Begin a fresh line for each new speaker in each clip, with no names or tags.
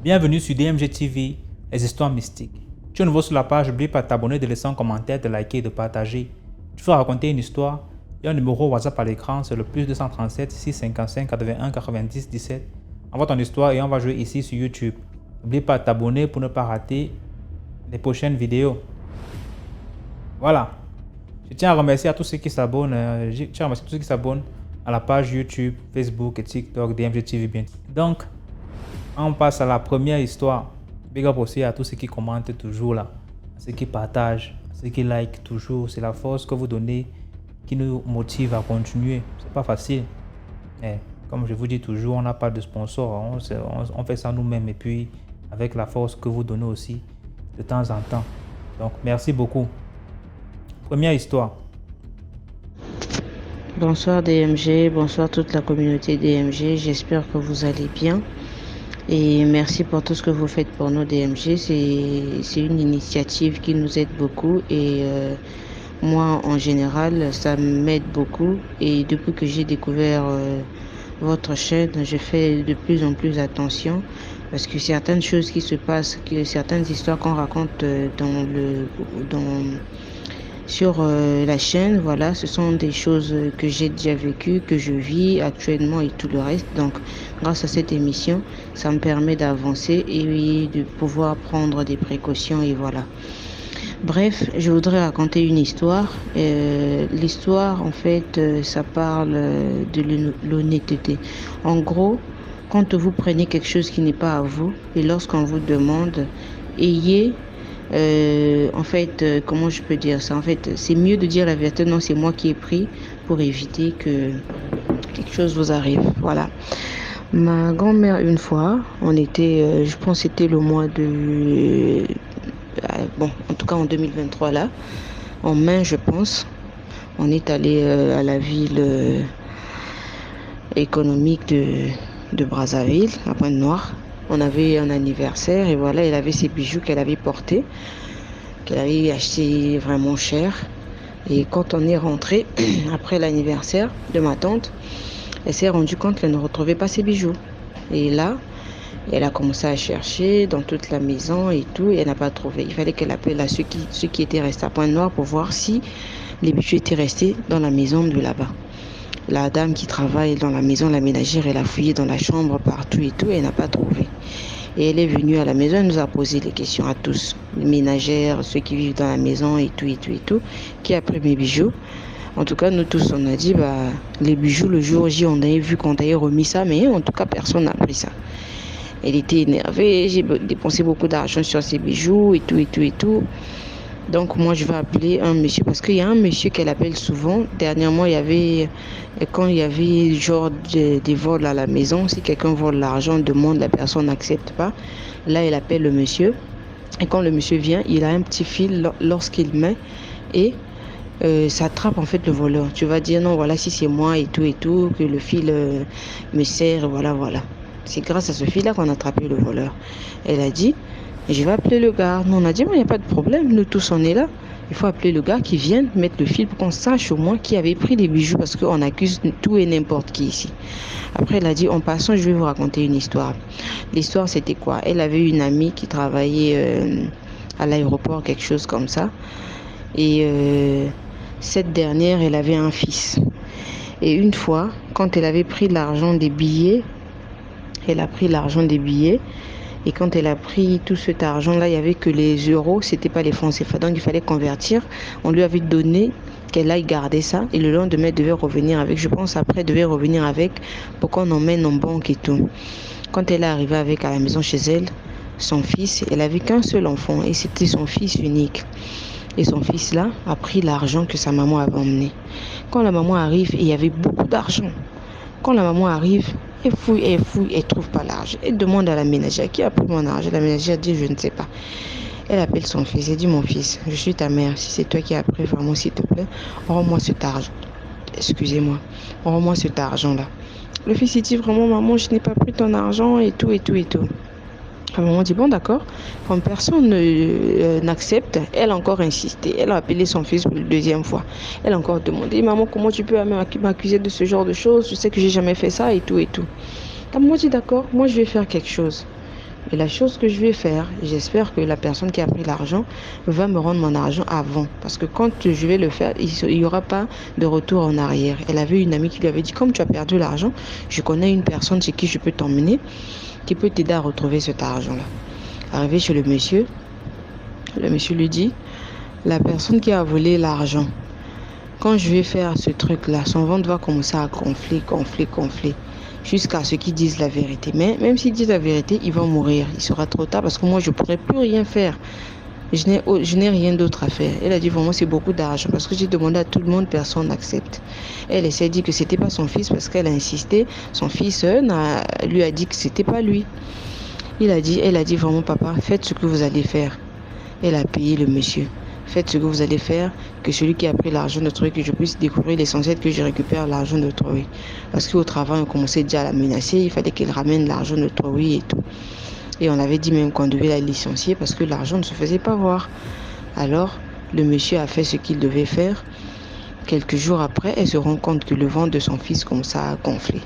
Bienvenue sur DMG TV, les histoires mystiques. Tu es nouveau sur la page, n'oublie pas de t'abonner, de laisser un commentaire, de liker et de partager. Tu veux raconter une histoire? Il y a un numéro WhatsApp à l'écran, c'est le plus 237 655 81 90 17. Envoie ton histoire et on va jouer ici sur YouTube. N'oublie pas de t'abonner pour ne pas rater les prochaines vidéos. Voilà. Je tiens à remercier à tous ceux qui s'abonnent. À la page YouTube, Facebook et TikTok DMG TV bien. Donc, on passe à la première histoire. Big up aussi à tous ceux qui commentent toujours là, à ceux qui partagent, à ceux qui like toujours. C'est la force que vous donnez qui nous motive à continuer. C'est pas facile. Mais comme je vous dis toujours, on n'a pas de sponsor. On fait ça nous-mêmes et puis avec la force que vous donnez aussi de temps en temps. Donc merci beaucoup. Première histoire.
Bonsoir DMG, bonsoir toute la communauté DMG, j'espère que vous allez bien et merci pour tout ce que vous faites pour nous DMG, c'est une initiative qui nous aide beaucoup et moi en général ça m'aide beaucoup et depuis que j'ai découvert votre chaîne, je fais de plus en plus attention parce que certaines choses qui se passent, certaines histoires qu'on raconte sur la chaîne, voilà, ce sont des choses que j'ai déjà vécues, que je vis actuellement et tout le reste. Donc, grâce à cette émission, ça me permet d'avancer et de pouvoir prendre des précautions et voilà. Bref, je voudrais raconter une histoire. L'histoire, en fait, ça parle de l'honnêteté. En gros, quand vous prenez quelque chose qui n'est pas à vous et lorsqu'on vous demande, ayez comment je peux dire ça? En fait, c'est mieux de dire la vérité. Non, c'est moi qui ai pris pour éviter que quelque chose vous arrive. Voilà. Ma grand-mère, une fois, on était, je pense, c'était le mois de, en tout cas en 2023 là, en mai, je pense. On est allé à la ville économique de Brazzaville, à Pointe-Noire. On avait un anniversaire et voilà, elle avait ses bijoux qu'elle avait portés, qu'elle avait acheté vraiment cher. Et quand on est rentré après l'anniversaire de ma tante, elle s'est rendue compte qu'elle ne retrouvait pas ses bijoux. Et là, elle a commencé à chercher dans toute la maison et tout, et elle n'a pas trouvé. Il fallait qu'elle appelle à ceux qui étaient restés à Pointe-Noire pour voir si les bijoux étaient restés dans la maison de là-bas. La dame qui travaille dans la maison, la ménagère, elle a fouillé dans la chambre partout et tout, et elle n'a pas trouvé. Et elle est venue à la maison, elle nous a posé les questions à tous, les ménagères, ceux qui vivent dans la maison et tout, qui a pris mes bijoux. En tout cas, nous tous, on a dit, les bijoux, le jour J, on avait vu qu'on avait remis ça, mais en tout cas, personne n'a pris ça. Elle était énervée, j'ai dépensé beaucoup d'argent sur ses bijoux et tout. Donc moi je vais appeler un monsieur parce qu'il y a un monsieur qu'elle appelle souvent. Dernièrement quand il y avait genre des vols à la maison, si quelqu'un vole l'argent, demande, la personne n'accepte pas. Là elle appelle le monsieur et quand le monsieur vient, il a un petit fil lorsqu'il met et ça attrape en fait le voleur. Tu vas dire non voilà si c'est moi et tout que le fil me sert voilà. C'est grâce à ce fil là qu'on a attrapé le voleur. Elle a dit je vais appeler le gars. Nous, on a dit, il n'y a pas de problème. Nous tous, on est là. Il faut appeler le gars qui vienne mettre le fil pour qu'on sache au moins qui avait pris les bijoux parce qu'on accuse tout et n'importe qui ici. Après, elle a dit, en passant, je vais vous raconter une histoire. L'histoire, c'était quoi? Elle avait une amie qui travaillait à l'aéroport, quelque chose comme ça. Et cette dernière, elle avait un fils. Et une fois, quand elle avait pris l'argent des billets, et quand elle a pris tout cet argent-là, il n'y avait que les euros, c'était pas les francs CFA. Donc il fallait convertir. On lui avait donné qu'elle aille garder ça. Et le lendemain, elle devait revenir avec. Je pense après, elle devait revenir avec pour qu'on emmène en banque et tout. Quand elle est arrivée avec à la maison chez elle, son fils, elle avait qu'un seul enfant. Et c'était son fils unique. Et son fils-là a pris l'argent que sa maman avait emmené. Quand la maman arrive, il y avait beaucoup d'argent. Quand la maman arrive, elle fouille, elle trouve pas l'argent. Elle demande à la ménagère qui a pris mon argent. La ménagère dit je ne sais pas. Elle appelle son fils. Elle dit mon fils, je suis ta mère. Si c'est toi qui as pris vraiment s'il te plaît, rends-moi cet argent. Excusez-moi, rends-moi cet argent-là. Le fils il dit vraiment maman je n'ai pas pris ton argent et tout. La maman dit bon d'accord. Comme personne n'accepte, elle a encore insisté. Elle a appelé son fils pour la deuxième fois. Elle a encore demandé maman comment tu peux m'accuser de ce genre de choses. Je sais que j'ai jamais fait ça et tout. La maman dit d'accord, moi je vais faire quelque chose. Et la chose que je vais faire, j'espère que la personne qui a pris l'argent va me rendre mon argent avant. Parce que quand je vais le faire, il n'y aura pas de retour en arrière. Elle avait une amie qui lui avait dit, comme tu as perdu l'argent, je connais une personne chez qui je peux t'emmener, qui peut t'aider à retrouver cet argent-là. Arrivé chez le monsieur lui dit, la personne qui a volé l'argent, quand je vais faire ce truc-là, son ventre va commencer à gonfler, jusqu'à ce qu'ils disent la vérité. Mais même s'ils disent la vérité, il va mourir. Il sera trop tard parce que moi, je ne pourrai plus rien faire. Je n'ai rien d'autre à faire. Elle a dit vraiment c'est beaucoup d'argent parce que j'ai demandé à tout le monde, personne n'accepte. Elle essaie de dire que c'était pas son fils parce qu'elle a insisté. Son fils lui a dit que c'était pas lui. Elle a dit vraiment papa, faites ce que vous allez faire. Elle a payé le monsieur. Faites ce que vous allez faire, que celui qui a pris l'argent de Troy, que je puisse découvrir l'essentiel, que je récupère l'argent de Troy. Parce qu'au travail, on commençait déjà à la menacer, il fallait qu'elle ramène l'argent de Troy et tout. Et on avait dit même qu'on devait la licencier parce que l'argent ne se faisait pas voir. Alors, le monsieur a fait ce qu'il devait faire. Quelques jours après, elle se rend compte que le ventre de son fils commence à gonfler.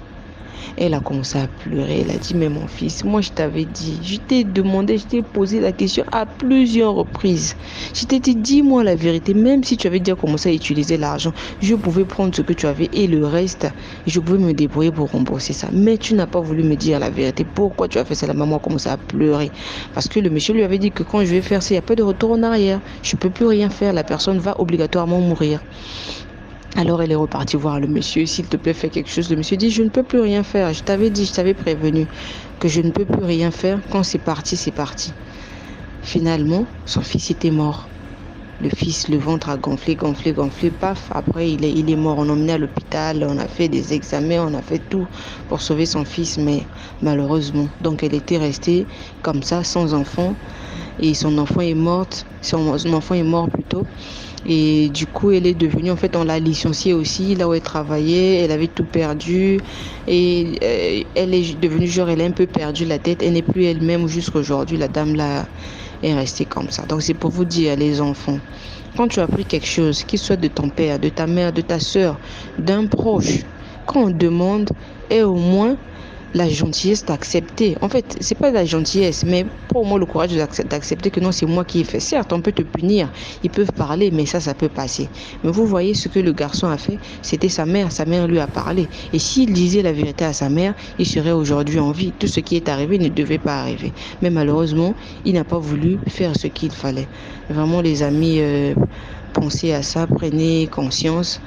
Elle a commencé à pleurer. Elle a dit, mais mon fils, moi je t'avais dit, je t'ai demandé, je t'ai posé la question à plusieurs reprises. Je t'ai dit, dis-moi la vérité, même si tu avais déjà commencé à utiliser l'argent, je pouvais prendre ce que tu avais et le reste, je pouvais me débrouiller pour rembourser ça. Mais tu n'as pas voulu me dire la vérité. Pourquoi tu as fait ça? La maman a commencé à pleurer. Parce que le monsieur lui avait dit que quand je vais faire ça, il n'y a pas de retour en arrière. Je ne peux plus rien faire. La personne va obligatoirement mourir. Alors elle est repartie voir le monsieur, s'il te plaît, fais quelque chose. Le monsieur dit, je ne peux plus rien faire. Je t'avais dit, je t'avais prévenu que je ne peux plus rien faire. Quand c'est parti, c'est parti. Finalement, son fils était mort. Le fils, le ventre a gonflé, paf. Après, il est mort. On l'a emmené à l'hôpital, on a fait des examens, on a fait tout pour sauver son fils, mais malheureusement. Donc elle était restée comme ça, sans enfant. Et son enfant est mort plutôt. Et du coup, elle est devenue, en fait, on l'a licenciée aussi, là où elle travaillait, elle avait tout perdu. Et elle est devenue, genre, elle a un peu perdu la tête, elle n'est plus elle-même jusqu'à aujourd'hui, la dame là est restée comme ça. Donc c'est pour vous dire, les enfants, quand tu as pris quelque chose, qu'il soit de ton père, de ta mère, de ta soeur, d'un proche, quand on demande, et au moins la gentillesse d'accepter. En fait, c'est pas la gentillesse, mais pour moi le courage d'accepter que non, c'est moi qui ai fait. Certes, on peut te punir, ils peuvent parler, mais ça peut passer. Mais vous voyez ce que le garçon a fait, c'était sa mère lui a parlé. Et s'il disait la vérité à sa mère, il serait aujourd'hui en vie. Tout ce qui est arrivé ne devait pas arriver. Mais malheureusement, il n'a pas voulu faire ce qu'il fallait. Vraiment, les amis, pensez à ça, prenez conscience.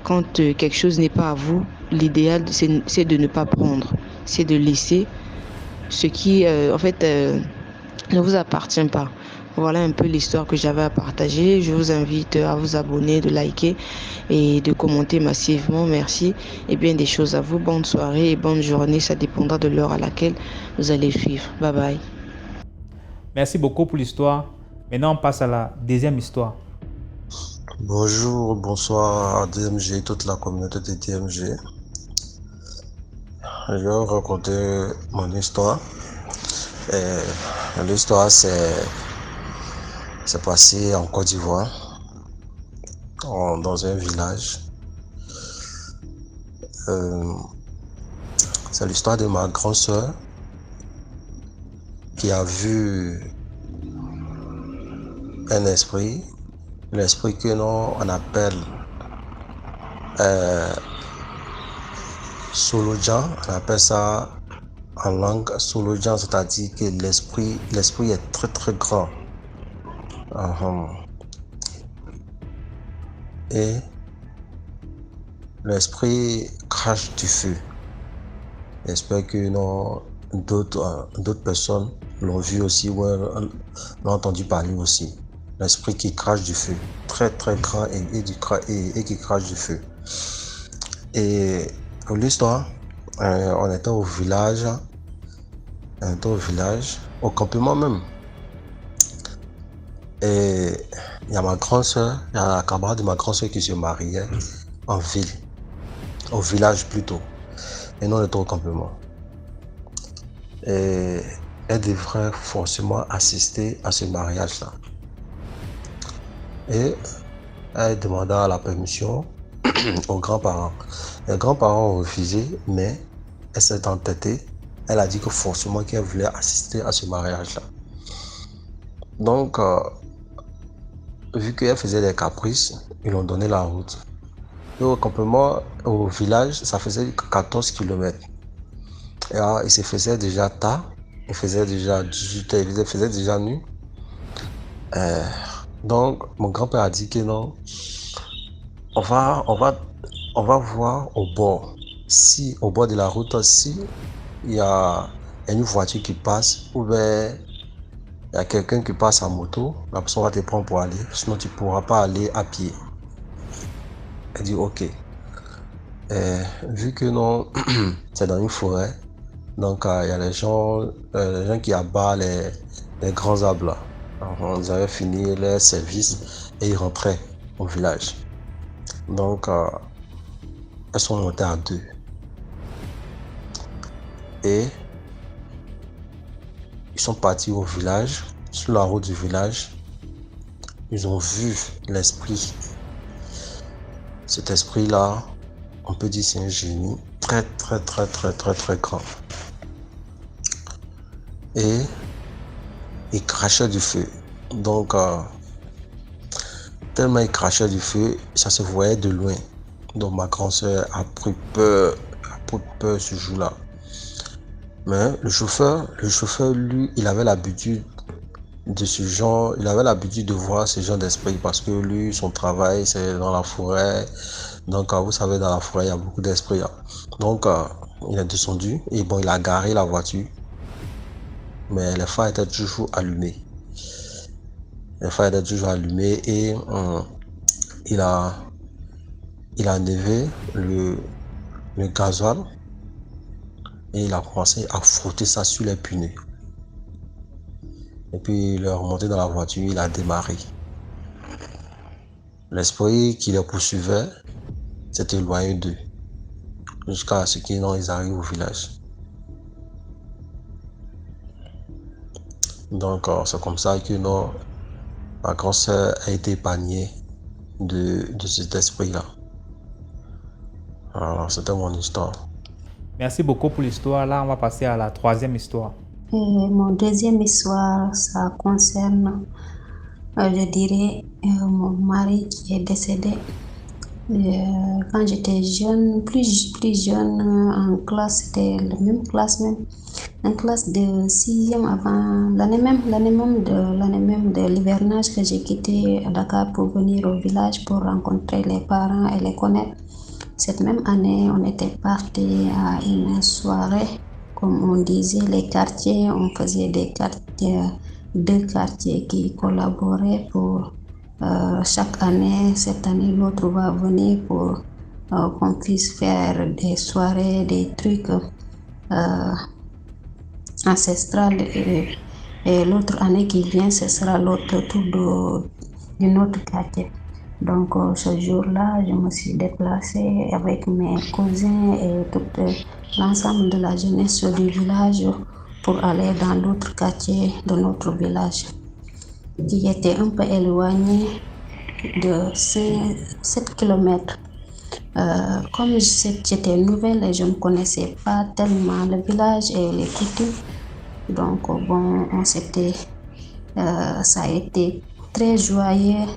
Quand quelque chose n'est pas à vous, l'idéal, c'est de ne pas prendre. C'est de laisser ce qui, ne vous appartient pas. Voilà un peu l'histoire que j'avais à partager. Je vous invite à vous abonner, de liker et de commenter massivement. Merci. Et bien des choses à vous. Bonne soirée et bonne journée. Ça dépendra de l'heure à laquelle vous allez suivre. Bye bye.
Merci beaucoup pour l'histoire. Maintenant, on passe à la deuxième histoire.
Bonjour, bonsoir à DMG, toute la communauté de DMG. Je vais vous raconter mon histoire. L'histoire c'est passé en Côte d'Ivoire, dans un village. C'est l'histoire de ma grande soeur qui a vu un esprit. L'esprit que nous on appelle Solodjan, on appelle ça en langue Solodjan, c'est-à-dire que l'esprit est très très grand. Et l'esprit crache du feu. J'espère que d'autres personnes l'ont vu aussi ou l'ont entendu parler aussi. L'esprit qui crache du feu, très très grand et qui crache du feu. Et pour l'histoire, on était au village, au campement même. Et il y a ma grande soeur, il y a la camarade de ma grande soeur qui se mariait en ville, au village plutôt. Et nous on était au campement. Et elle devrait forcément assister à ce mariage-là. Et elle demanda la permission aux grands-parents. Les grands-parents ont refusé, mais elle s'est entêtée elle a dit que forcément qu'elle voulait assister à ce mariage-là. Donc, vu qu'elle faisait des caprices, ils ont donné la route. Et au campement, au village, ça faisait 14 km. Et il se faisait déjà tard, il faisait déjà 18h, il faisait déjà nuit. Donc, mon grand-père a dit que non, on va voir au bord. Si au bord de la route, si il y a une voiture qui passe, ou bien il y a quelqu'un qui passe en moto, la personne va te prendre pour aller, sinon tu ne pourras pas aller à pied. Elle dit ok. Vu que non, c'est dans une forêt, donc il y a les gens qui abattent les grands arbres là. Alors, ils avaient fini leur service et ils rentraient au village. Donc, elles sont montées à 2. Et ils sont partis au village, sur la route du village. Ils ont vu l'esprit. Cet esprit-là, on peut dire c'est un génie très grand. Et il crachait du feu. Donc, tellement il crachait du feu, ça se voyait de loin. Donc ma grande soeur a pris peur ce jour-là. Mais le chauffeur, lui, il avait l'habitude de ce genre, il avait l'habitude de voir ce genre d'esprit parce que lui, son travail, c'est dans la forêt. Donc, vous savez, dans la forêt, il y a beaucoup d'esprits. Donc, il est descendu et bon, il a garé la voiture. Mais les phares étaient toujours allumés. Et il a enlevé le gasoil et il a commencé à frotter ça sur les pneus. Et puis il est remonté dans la voiture, il a démarré. L'esprit qui les poursuivait s'est éloigné d'eux jusqu'à ce qu'ils arrivent au village. Donc c'est comme ça que ma grande sœur a été épargnée de cet esprit-là. Alors c'était mon histoire.
Merci beaucoup pour l'histoire. Là, on va passer à la troisième histoire.
Mon deuxième histoire, ça concerne, je dirais, mon mari qui est décédé. Quand j'étais jeune, plus jeune, en classe, c'était la même classe même, en classe de 6e avant l'année même de l'hivernage que j'ai quitté Dakar pour venir au village pour rencontrer les parents et les connaître. Cette même année, on était parti à une soirée, comme on disait, les quartiers, on faisait des quartiers, 2 quartiers qui collaboraient pour chaque année. Cette année, l'autre va venir pour qu'on puisse faire des soirées, des trucs ancestrales. Et l'autre année qui vient, ce sera l'autre tour d'un autre quartier. Donc ce jour-là, je me suis déplacée avec mes cousins et tout l'ensemble de la jeunesse du village pour aller dans l'autre quartier de notre village, qui était un peu éloigné de 7 km. Comme j'étais nouvelle et je ne connaissais pas tellement le village et les coutumes, donc bon, ça a été très joyeux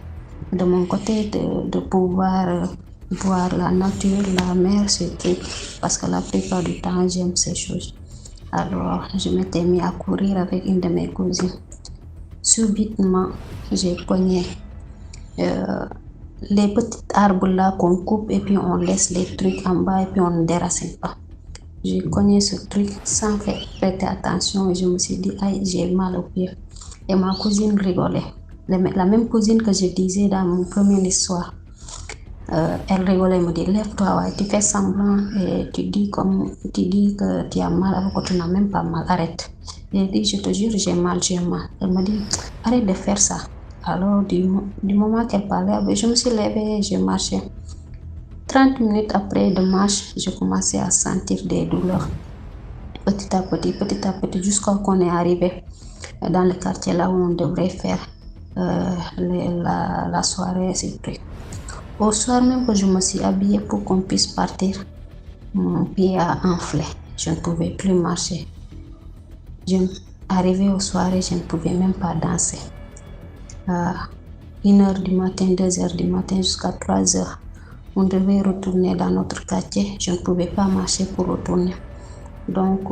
de mon côté de pouvoir voir la nature, la mer, surtout parce que la plupart du temps j'aime ces choses. Alors je m'étais mis à courir avec une de mes cousines. Subitement, j'ai cogné les petits arbres là qu'on coupe et puis on laisse les trucs en bas et puis on ne déracine pas. J'ai cogné ce truc sans faire prêter attention et je me suis dit aïe, j'ai mal au pied. Et ma cousine rigolait. La même cousine que je disais dans mon premier histoire. Elle rigolait, me dit lève-toi, ouais, tu fais semblant et tu dis que tu as mal alors que tu n'as même pas mal, arrête. J'ai dit je te jure j'ai mal. Elle me dit arrête de faire ça. Alors du moment qu'elle parlait, je me suis levée et j'ai marché. 30 minutes après de marche, je commençais à sentir des douleurs. Petit à petit, jusqu'à qu'on est arrivé dans le quartier là où on devrait faire la soirée, c'est tout. Au soir même que je me suis habillée pour qu'on puisse partir, mon pied a enflé. Je ne pouvais plus marcher. Arrivé aux soirées, je ne pouvais même pas danser. 1h du matin, 2h du matin jusqu'à 3h. On devait retourner dans notre quartier. Je ne pouvais pas marcher pour retourner. Donc,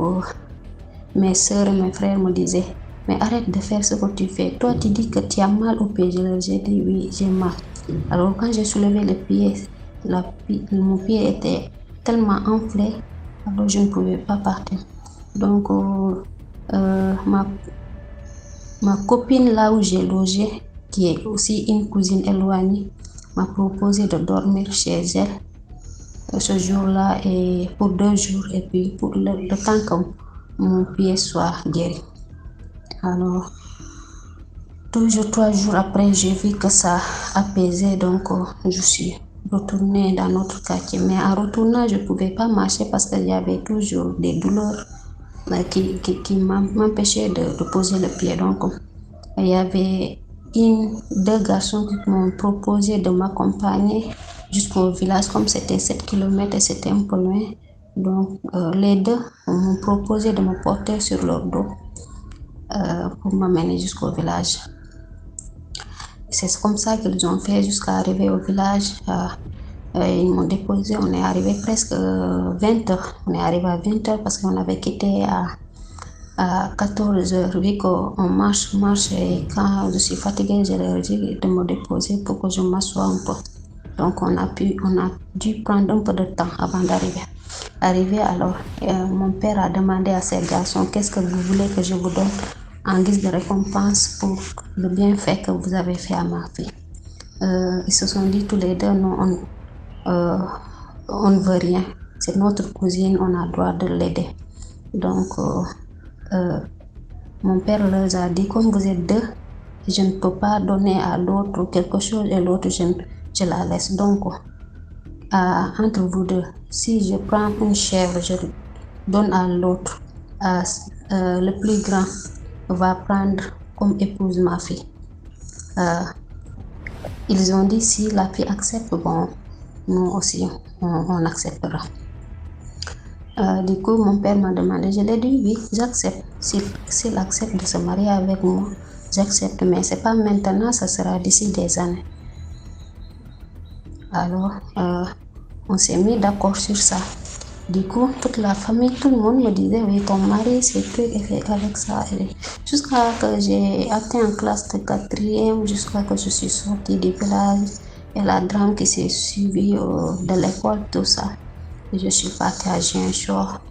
mes soeurs et mes frères me disaient, mais arrête de faire ce que tu fais. Toi, tu dis que tu as mal au pied. J'ai dit, oui, j'ai mal. Alors, quand j'ai soulevé le pied, mon pied était tellement enflé, alors je ne pouvais pas partir. Donc, ma copine là où j'ai logé, qui est aussi une cousine éloignée, m'a proposé de dormir chez elle ce jour-là et pour 2 jours et puis pour le temps que mon pied soit guéri. Alors, toujours 3 jours après, j'ai vu que ça apaisait, donc je suis retournée dans notre quartier. Mais en retournant, je ne pouvais pas marcher parce qu'il y avait toujours des douleurs qui m'empêchaient de poser le pied. Donc, il y avait 2 garçons qui m'ont proposé de m'accompagner jusqu'au village, comme c'était 7 km et c'était un peu loin. Donc, les 2 m'ont proposé de me porter sur leur dos pour m'amener jusqu'au village. C'est comme ça qu'ils ont fait jusqu'à arriver au village. Ils m'ont déposé, on est arrivé presque 20h. On est arrivé à 20h parce qu'on avait quitté à 14h. Vu qu'on marche et quand je suis fatiguée, je leur dis de me déposer pour que je m'assoie un peu. Donc on a dû prendre un peu de temps avant d'arriver. Alors, mon père a demandé à ces garçons, qu'est-ce que vous voulez que je vous donne en guise de récompense pour le bienfait que vous avez fait à ma fille. Ils se sont dit tous les 2, non, on ne veut rien. C'est notre cousine, on a le droit de l'aider. Donc, mon père leur a dit, comme vous êtes 2, je ne peux pas donner à l'autre quelque chose et l'autre, je la laisse. Donc, entre vous 2, si je prends une chèvre, je donne à l'autre. Le plus grand va prendre comme épouse ma fille. Ils ont dit si la fille accepte, bon, nous aussi on acceptera. Du coup, mon père m'a demandé, je lui ai dit oui, j'accepte. S'il accepte de se marier avec moi, j'accepte, mais c'est pas maintenant, ça sera d'ici des années. Alors, on s'est mis d'accord sur ça. Du coup, toute la famille, tout le monde me disait, oui, ton mari, c'est truc et fait avec ça. Jusqu'à que j'ai atteint en classe de 4e, jusqu'à que je suis sortie du village et la drame qui s'est suivie de l'école, tout ça. Je suis partie à Ziguinchor,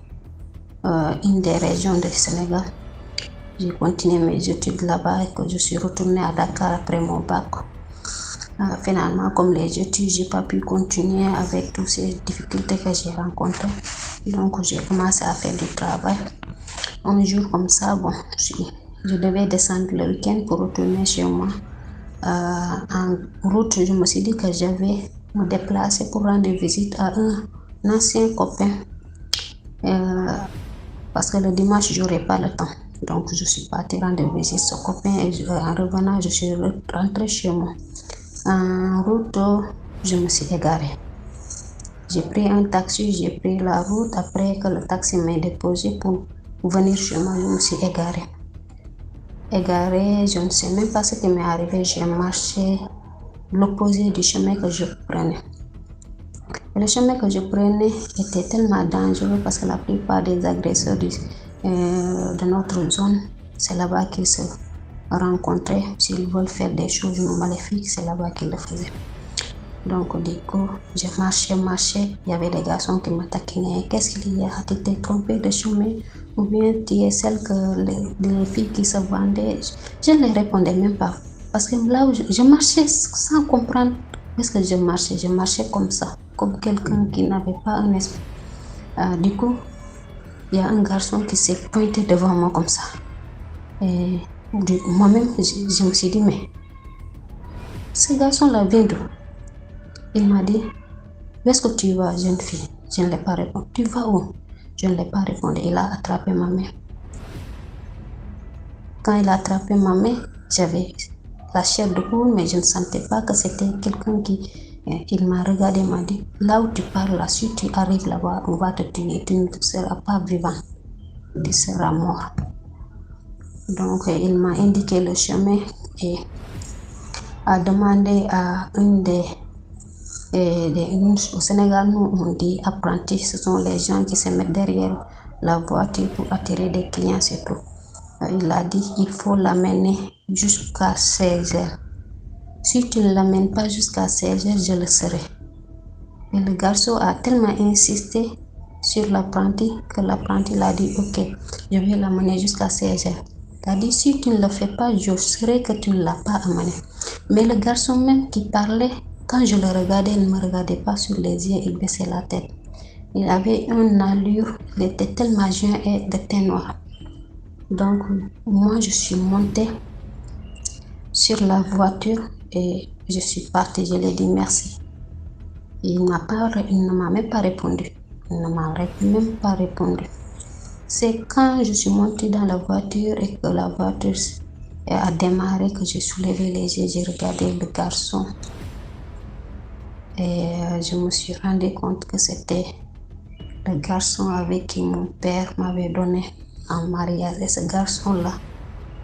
une des régions du Sénégal. J'ai continué mes études là-bas et que je suis retournée à Dakar après mon bac. Finalement, comme les études, j'ai pas pu continuer avec toutes ces difficultés que j'ai rencontrées. Donc, j'ai commencé à faire du travail. Un jour comme ça, bon, je devais descendre le week-end pour retourner chez moi. En route, je me suis dit que j'avais me déplacer pour rendre visite à un ancien copain. Parce que le dimanche, j'aurais pas le temps. Donc, je suis partie rendre visite à ce copain et en revenant, je suis rentrée chez moi. En route, je me suis égarée. J'ai pris un taxi, j'ai pris la route. Après que le taxi m'a déposé pour venir chez moi, je me suis égarée. Je ne sais même pas ce qui m'est arrivé. J'ai marché l'opposé du chemin que je prenais. Le chemin que je prenais était tellement dangereux parce que la plupart des agresseurs de notre zone, c'est là-bas qu'ils se rencontraient. S'ils veulent faire des choses maléfiques, c'est là-bas qu'ils le faisaient. Donc, du coup, j'ai marché. Il y avait des garçons qui m'attaquaient. Qu'est-ce qu'il y a? Tu t'es trompé de chemin? Ou bien tu es celle les filles qui se vendaient? Je ne les répondais même pas. Parce que là où je marchais sans comprendre est-ce que je marchais comme ça, comme quelqu'un qui n'avait pas un esprit. Du coup, il y a un garçon qui s'est pointé devant moi comme ça. Et moi-même, je me suis dit, mais ce garçon-là vient d'où? Il m'a dit, où est-ce que tu vas, jeune fille? Je ne l'ai pas répondu. Tu vas où? Je ne l'ai pas répondu. Il a attrapé ma main. Quand il a attrapé ma main, j'avais la chair de poule, mais je ne sentais pas que c'était quelqu'un qui... Il m'a regardé et m'a dit, là où tu parles, là, si tu arrives là-bas, on va te tuer. Tu ne seras pas vivant. Tu seras mort. Donc, il m'a indiqué le chemin et a demandé à au Sénégal, nous, on dit apprentis, ce sont les gens qui se mettent derrière la voiture pour attirer des clients, c'est tout. Il a dit il faut l'amener jusqu'à 16 heures. Si tu ne l'amènes pas jusqu'à 16 heures, je le serai. Et le garçon a tellement insisté sur l'apprenti que l'apprenti l'a dit ok, je vais l'amener jusqu'à 16 heures. Il a dit si tu ne le fais pas, je saurai que tu ne l'as pas amené. Mais le garçon même qui parlait, quand je le regardais, il ne me regardait pas sur les yeux, il baissait la tête. Il avait une allure, il était tellement jeune et de teint noir. Donc, moi, je suis montée sur la voiture et je suis partie. Je lui ai dit merci. Il ne m'a même pas répondu. Il ne m'a même pas répondu. C'est quand je suis montée dans la voiture et que la voiture a démarré que j'ai soulevé les yeux, j'ai regardé le garçon et je me suis rendu compte que c'était le garçon avec qui mon père m'avait donné en mariage. Et ce garçon-là,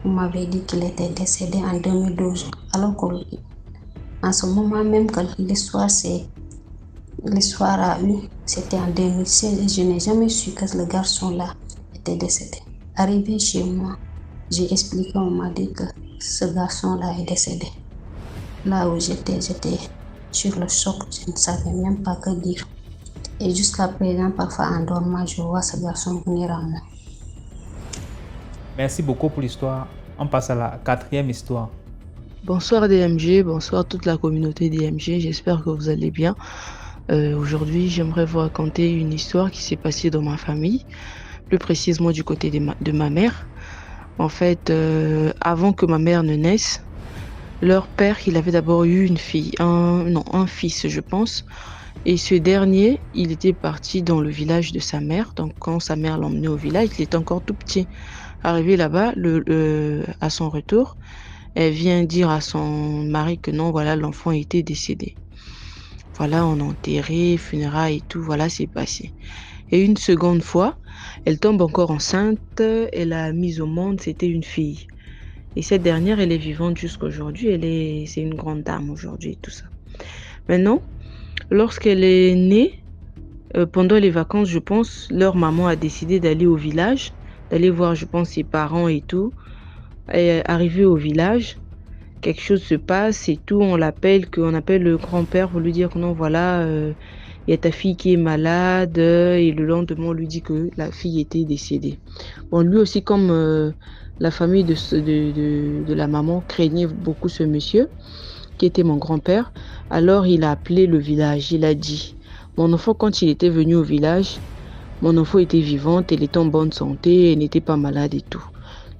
on m'avait dit qu'il était décédé en 2012. Alors qu'en ce moment même que l'histoire a eu, c'était en 2016 et je n'ai jamais su que le garçon-là était décédé. Arrivé chez moi, j'ai expliqué, on m'a dit que ce garçon-là est décédé. Là où j'étais sur le choc, je ne savais même pas que dire. Et jusqu'à présent, parfois en dormant, je vois ce garçon venir à moi.
Merci beaucoup pour l'histoire. On passe à la 4e histoire.
Bonsoir DMG, bonsoir toute la communauté DMG, j'espère que vous allez bien. Aujourd'hui, j'aimerais vous raconter une histoire qui s'est passée dans ma famille, plus précisément du côté de ma mère. En fait, avant que ma mère ne naisse, leur père, il avait d'abord eu une fille, un fils, je pense. Et ce dernier, il était parti dans le village de sa mère. Donc, quand sa mère l'emmenait au village, il était encore tout petit. Arrivé là-bas, à son retour, elle vient dire à son mari que non, voilà, l'enfant était décédé. Voilà, on a enterré, funérailles et tout, voilà, c'est passé. Et une seconde fois, elle tombe encore enceinte, elle a mise au monde, c'était une fille. Et cette dernière, elle est vivante jusqu'aujourd'hui, c'est une grande dame aujourd'hui et tout ça. Maintenant, lorsqu'elle est née, pendant les vacances, je pense, leur maman a décidé d'aller au village, d'aller voir, je pense, ses parents et tout. Et arrivée au village, quelque chose se passe et tout, on appelle le grand-père pour lui dire que non, voilà, il y a ta fille qui est malade, et le lendemain, on lui dit que la fille était décédée. Bon, lui aussi, comme la famille de la maman craignait beaucoup ce monsieur, qui était mon grand-père, alors il a appelé le village, il a dit, mon enfant, quand il était venu au village, mon enfant était vivante, elle était en bonne santé, elle n'était pas malade et tout.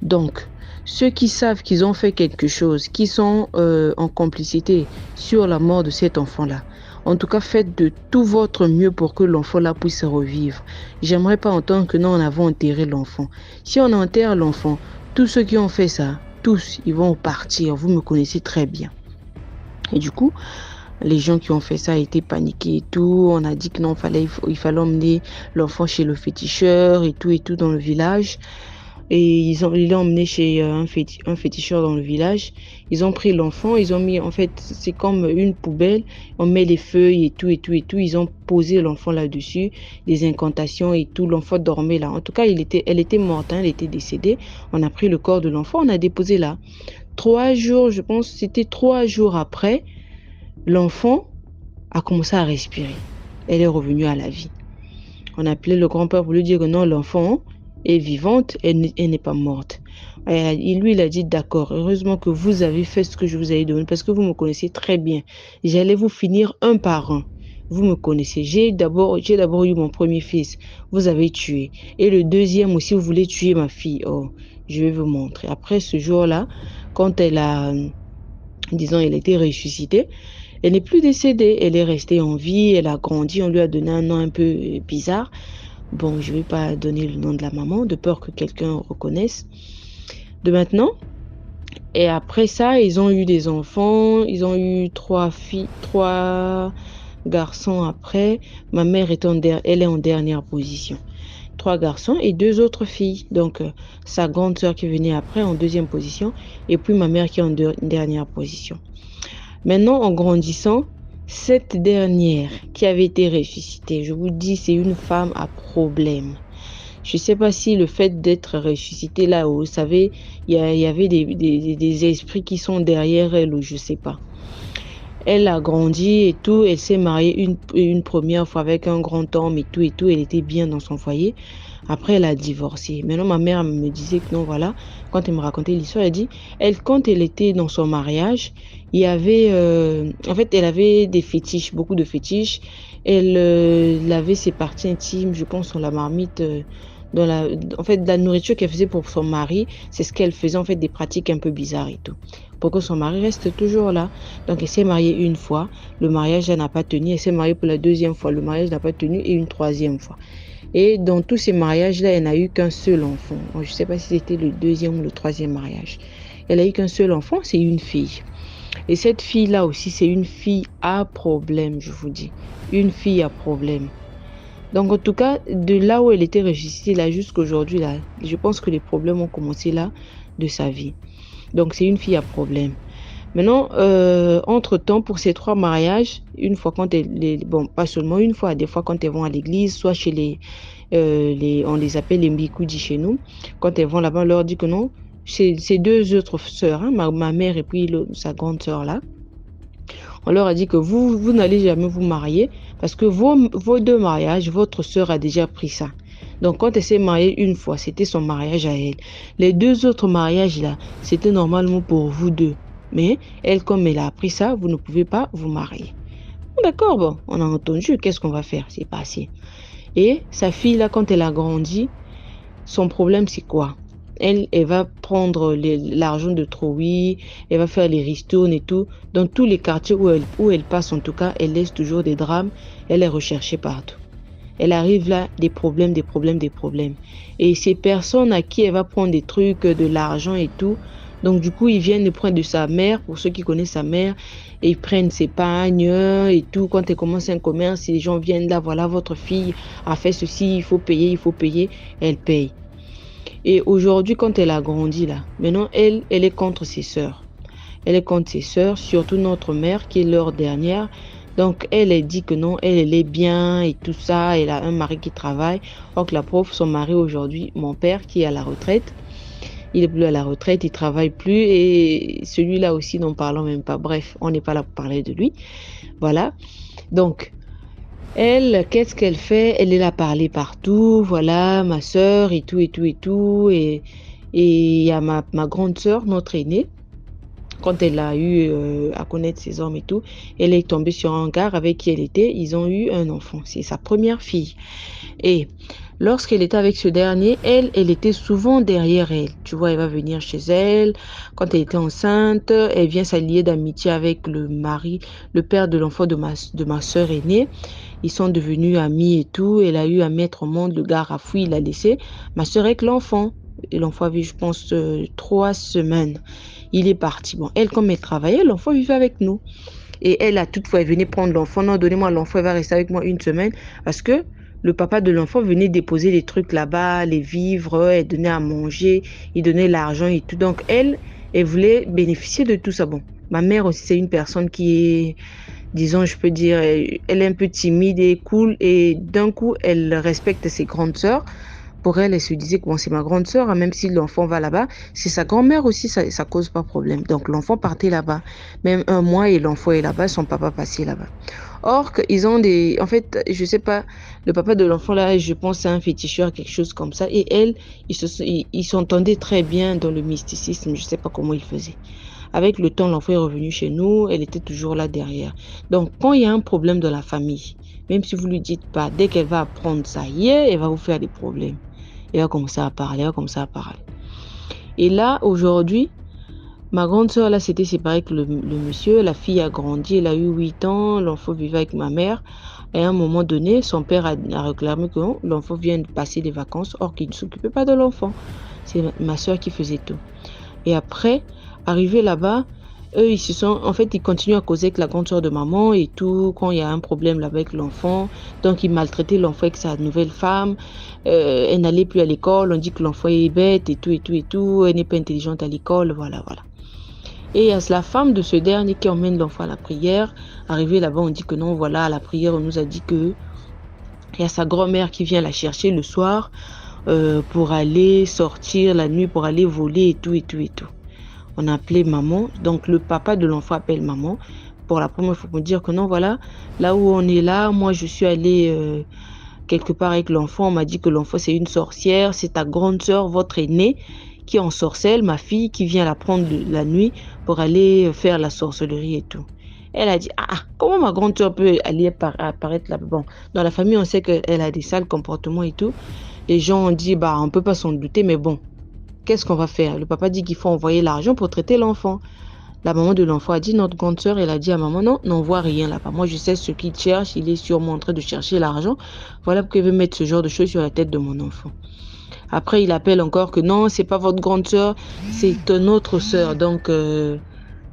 Donc, ceux qui savent qu'ils ont fait quelque chose, qui sont en complicité sur la mort de cet enfant-là, en tout cas, faites de tout votre mieux pour que l'enfant-là puisse revivre. J'aimerais pas entendre que nous, on avons enterré l'enfant. Si on enterre l'enfant, tous ceux qui ont fait ça, tous, ils vont partir. Vous me connaissez très bien. Et du coup, les gens qui ont fait ça étaient paniqués et tout. On a dit que non, il fallait emmener l'enfant chez le féticheur et tout dans le village. Et ils l'ont emmené chez un féticheur dans le village. Ils ont pris l'enfant, ils ont mis, en fait, c'est comme une poubelle. On met les feuilles et tout. Ils ont posé l'enfant là-dessus, des incantations et tout. L'enfant dormait là. En tout cas, elle était morte, elle était décédée. On a pris le corps de l'enfant, on a déposé là. 3 jours, je pense, c'était 3 jours après, l'enfant a commencé à respirer. Elle est revenue à la vie. On a appelé le grand-père pour lui dire que non, l'enfant est vivante, elle n'est pas morte. Et lui, il a dit d'accord, heureusement que vous avez fait ce que je vous ai donné, parce que vous me connaissez très bien. J'allais vous finir un par un. Vous me connaissez. J'ai d'abord eu mon premier fils. Vous avez tué. Et le deuxième aussi, vous voulez tuer ma fille. Oh, je vais vous montrer. Après ce jour-là, quand elle a, disons, elle a été ressuscitée, elle n'est plus décédée. Elle est restée en vie, elle a grandi. On lui a donné un nom un peu bizarre. Bon, je ne vais pas donner le nom de la maman, de peur que quelqu'un reconnaisse. De maintenant. Et après ça, ils ont eu des enfants. Ils ont eu 3 garçons après. Ma mère elle est en dernière position.
3 garçons et 2 autres filles. Donc, sa grande sœur qui venait après en deuxième position et puis ma mère qui est en dernière position. Maintenant, en grandissant, cette dernière qui avait été ressuscitée, je vous dis, c'est une femme à problème. Je ne sais pas si le fait d'être ressuscitée là, vous savez, il y avait des esprits qui sont derrière elle ou je ne sais pas. Elle a grandi et tout, elle s'est mariée une première fois avec un grand homme et tout, elle était bien dans son foyer. Après, elle a divorcé. Maintenant, ma mère me disait que non, voilà, quand elle me racontait l'histoire, elle dit, quand elle était dans son mariage, il y avait, en fait, elle avait des fétiches, beaucoup de fétiches. Elle avait ses parties intimes, je pense, sur la marmite, en fait, la nourriture qu'elle faisait pour son mari, c'est ce qu'elle faisait, en fait, des pratiques un peu bizarres et tout, pour que son mari reste toujours là. Donc, elle s'est mariée une fois, le mariage n'a pas tenu, elle s'est mariée pour la deuxième fois, le mariage n'a pas tenu, et une troisième fois. Et dans tous ces mariages-là, elle n'a eu qu'un seul enfant. Je ne sais pas si c'était le deuxième ou le troisième mariage. Elle n'a eu qu'un seul enfant, c'est une fille. Et cette fille-là aussi, c'est une fille à problème, je vous dis. Une fille à problème. Donc, en tout cas, de là où elle était ressuscitée, là, jusqu'aujourd'hui, là, je pense que les problèmes ont commencé là de sa vie. Donc, c'est une fille à problème. Maintenant, entre-temps, pour ces 3 mariages, une fois quand bon, pas seulement une fois, des fois quand elles vont à l'église, soit chez on les appelle les mbikoudi chez nous, quand elles vont là-bas, on leur dit que non, ces 2 autres sœurs, hein, ma mère et puis sa grande sœur là, on leur a dit que vous n'allez jamais vous marier parce que vos 2 mariages, votre sœur a déjà pris ça. Donc, quand elle s'est mariée une fois, c'était son mariage à elle. Les 2 autres mariages là, c'était normalement pour vous 2. Mais elle, comme elle a appris ça, vous ne pouvez pas vous marier. D'accord, bon, on a entendu, qu'est-ce qu'on va faire? C'est passé. Et sa fille là, quand elle a grandi, son problème c'est quoi? Elle va prendre l'argent de Troï, elle va faire les ristournes et tout. Dans tous les quartiers où elle passe, en tout cas, elle laisse toujours des drames. Elle est recherchée partout. Elle arrive là, des problèmes. Et ces personnes à qui elle va prendre des trucs, de l'argent et tout, donc du coup, ils viennent le prendre de sa mère, pour ceux qui connaissent sa mère, et ils prennent ses pagnes et tout. Quand elle commence un commerce, les gens viennent là, voilà, votre fille a fait ceci, il faut payer, elle paye. Et aujourd'hui, quand elle a grandi là, maintenant, elle est contre ses sœurs. Elle est contre ses sœurs, surtout notre mère qui est leur dernière. Donc, elle dit que non, elle est bien et tout ça. Elle a un mari qui travaille. Donc, la pauvre, son mari aujourd'hui, mon père qui est à la retraite, il est plus à la retraite, il travaille plus. Et celui-là aussi, n'en parlons même pas. Bref, on n'est pas là pour parler de lui. Voilà. Donc, elle, qu'est-ce qu'elle fait? Elle est là parler partout. Voilà, ma sœur et tout. Et il y a ma grande sœur, notre aînée. Quand elle a eu à connaître ses hommes et tout, elle est tombée sur un gars avec qui elle était. Ils ont eu un enfant. C'est sa première fille. Et lorsqu'elle était avec ce dernier, elle était souvent derrière elle. Tu vois, elle va venir chez elle. Quand elle était enceinte, elle vient s'allier d'amitié avec le mari, le père de l'enfant de ma sœur aînée. Ils sont devenus amis et tout. Elle a eu à mettre au monde. Le gars a fui, il l'a laissé. Ma sœur avec l'enfant. Et l'enfant avait, je pense, 3 semaines. Il est parti. Bon, elle, comme elle travaillait, l'enfant vivait avec nous. Et elle a toutefois, elle venait prendre l'enfant. Non, donnez-moi l'enfant, elle va rester avec moi 1 semaine. Parce que le papa de l'enfant venait déposer les trucs là-bas, les vivres, elle donnait à manger, il donnait l'argent et tout. Donc, elle voulait bénéficier de tout ça. Bon, ma mère aussi, c'est une personne qui est, disons, je peux dire, elle est un peu timide et cool. Et d'un coup, elle respecte ses grandes sœurs. Pour elle, elle se disait que bon, c'est ma grande sœur, hein, même si l'enfant va là-bas, c'est sa grand-mère aussi, ça cause pas problème. Donc l'enfant partait là-bas, même 1 mois et l'enfant est là-bas, son papa passait là-bas. Or, ils ont en fait, je sais pas, le papa de l'enfant là, je pense c'est un féticheur, quelque chose comme ça. Et elle, ils s'entendaient très bien dans le mysticisme, je sais pas comment ils faisaient. Avec le temps, l'enfant est revenu chez nous, elle était toujours là derrière. Donc, quand il y a un problème dans la famille, même si vous lui dites pas, dès qu'elle va apprendre ça, elle va vous faire des problèmes. Elle va commencer à parler, Et là, aujourd'hui, ma grande sœur, là, s'était séparée avec le monsieur. La fille a grandi, elle a eu 8 ans. L'enfant vivait avec ma mère. Et à un moment donné, son père a réclamé que l'enfant vient de passer des vacances, or qu'il ne s'occupait pas de l'enfant. C'est ma sœur qui faisait tout. Et après, arrivée là-bas, eux, ils continuent à causer avec la grande sœur de maman et tout, quand il y a un problème là avec l'enfant. Donc, ils maltraitaient l'enfant avec sa nouvelle femme. Elle n'allait plus à l'école. On dit que l'enfant est bête et tout, et tout, et tout. Elle n'est pas intelligente à l'école. Voilà, voilà. Et il y a la femme de ce dernier qui emmène l'enfant à la prière. Arrivé là-bas, on dit que non, voilà, à la prière, on nous a dit que il y a sa grand-mère qui vient la chercher le soir pour aller sortir la nuit, pour aller voler et tout, et tout, et tout. On a appelé maman, donc le papa de l'enfant appelle maman pour la première fois pour me dire que non, voilà, là où on est là, moi je suis allée quelque part avec l'enfant, on m'a dit que l'enfant c'est une sorcière, c'est ta grande sœur, votre aînée, qui ensorcelle ma fille, qui vient la prendre la nuit pour aller faire la sorcellerie et tout. Elle a dit, comment ma grande sœur peut aller apparaître là? Bon, dans la famille, on sait qu'elle a des sales comportements et tout. Les gens ont dit, on peut pas s'en douter, mais bon, qu'est-ce qu'on va faire? Le papa dit qu'il faut envoyer l'argent pour traiter l'enfant. La maman de l'enfant a dit, notre grande sœur, elle a dit à maman, non, n'envoie rien là-bas. Moi, je sais ce qu'il cherche, il est sûrement en train de chercher l'argent. Voilà pourquoi il veut mettre ce genre de choses sur la tête de mon enfant. Après, il appelle encore que non, c'est pas votre grande sœur, c'est une autre sœur. Donc,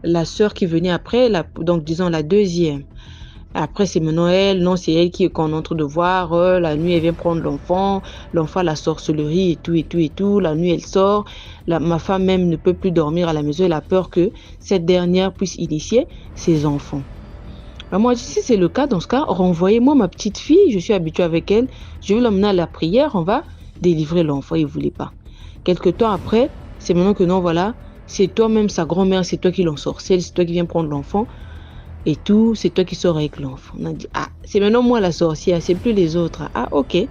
la sœur qui venait après, donc disons la deuxième. Après, c'est maintenant elle, non, c'est elle qu'on est en train de voir. La nuit, elle vient prendre l'enfant à la sorcellerie et tout, et tout, et tout. La nuit, elle sort. Ma femme même ne peut plus dormir à la maison. Elle a peur que cette dernière puisse initier ses enfants. Moi, si c'est le cas, dans ce cas, renvoyez-moi ma petite fille. Je suis habituée avec elle. Je vais l'emmener à la prière. On va délivrer l'enfant. Il ne voulait pas. Quelque temps après, c'est maintenant que non, voilà, c'est toi-même, sa grand-mère, c'est toi qui l'ensorcelle, c'est toi qui viens prendre l'enfant. Et tout, c'est toi qui sors avec l'enfant. On a dit, c'est maintenant moi la sorcière, c'est plus les autres. Ok. Et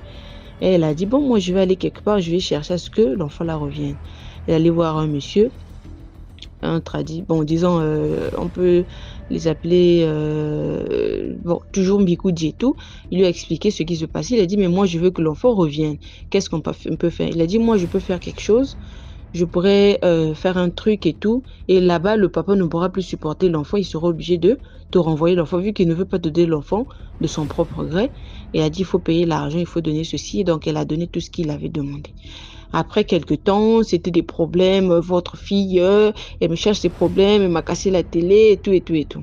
elle a dit, bon, moi je vais aller quelque part, je vais chercher à ce que l'enfant la revienne. Elle est allée voir un monsieur, disons, on peut les appeler, toujours Mbikoudji et tout. Il lui a expliqué ce qui se passait. Il a dit, mais moi je veux que l'enfant revienne. Qu'est-ce qu'on peut faire? Il a dit, moi je peux faire quelque chose. Je pourrais faire un truc et tout. Et là-bas, le papa ne pourra plus supporter l'enfant. Il sera obligé de te renvoyer l'enfant, vu qu'il ne veut pas te donner l'enfant de son propre gré. Et elle a dit, il faut payer l'argent, il faut donner ceci. Et donc, elle a donné tout ce qu'il avait demandé. Après quelques temps, c'était des problèmes. Votre fille, elle me cherche des problèmes. Elle m'a cassé la télé et tout, et tout, et tout.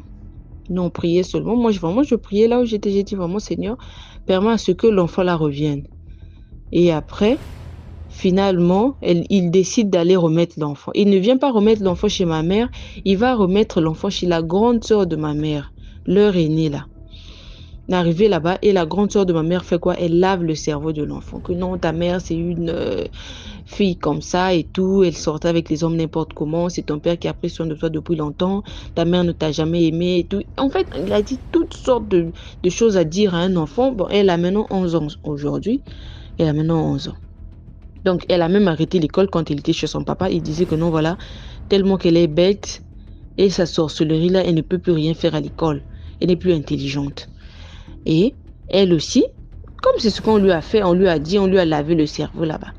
Nous, on priait seulement. Moi, je priais là où j'étais. J'ai dit vraiment, Seigneur, permets à ce que l'enfant la revienne. Et après, finalement, il décide d'aller remettre l'enfant. Il ne vient pas remettre l'enfant chez ma mère, il va remettre l'enfant chez la grande sœur de ma mère, leur aînée là. Arrivé là-bas, et la grande sœur de ma mère fait quoi? Elle lave le cerveau de l'enfant. Que non, ta mère, c'est une fille comme ça et tout. Elle sortait avec les hommes n'importe comment. C'est ton père qui a pris soin de toi depuis longtemps. Ta mère ne t'a jamais aimé et tout. En fait, il a dit toutes sortes de choses à dire à un enfant. Bon, elle a maintenant 11 ans aujourd'hui. Elle a maintenant 11 ans. Donc, elle a même arrêté l'école quand elle était chez son papa. Il disait que non, voilà, tellement qu'elle est bête et sa sorcellerie là, elle ne peut plus rien faire à l'école. Elle n'est plus intelligente. Et elle aussi, comme c'est ce qu'on lui a fait, on lui a dit, on lui a lavé le cerveau là-bas.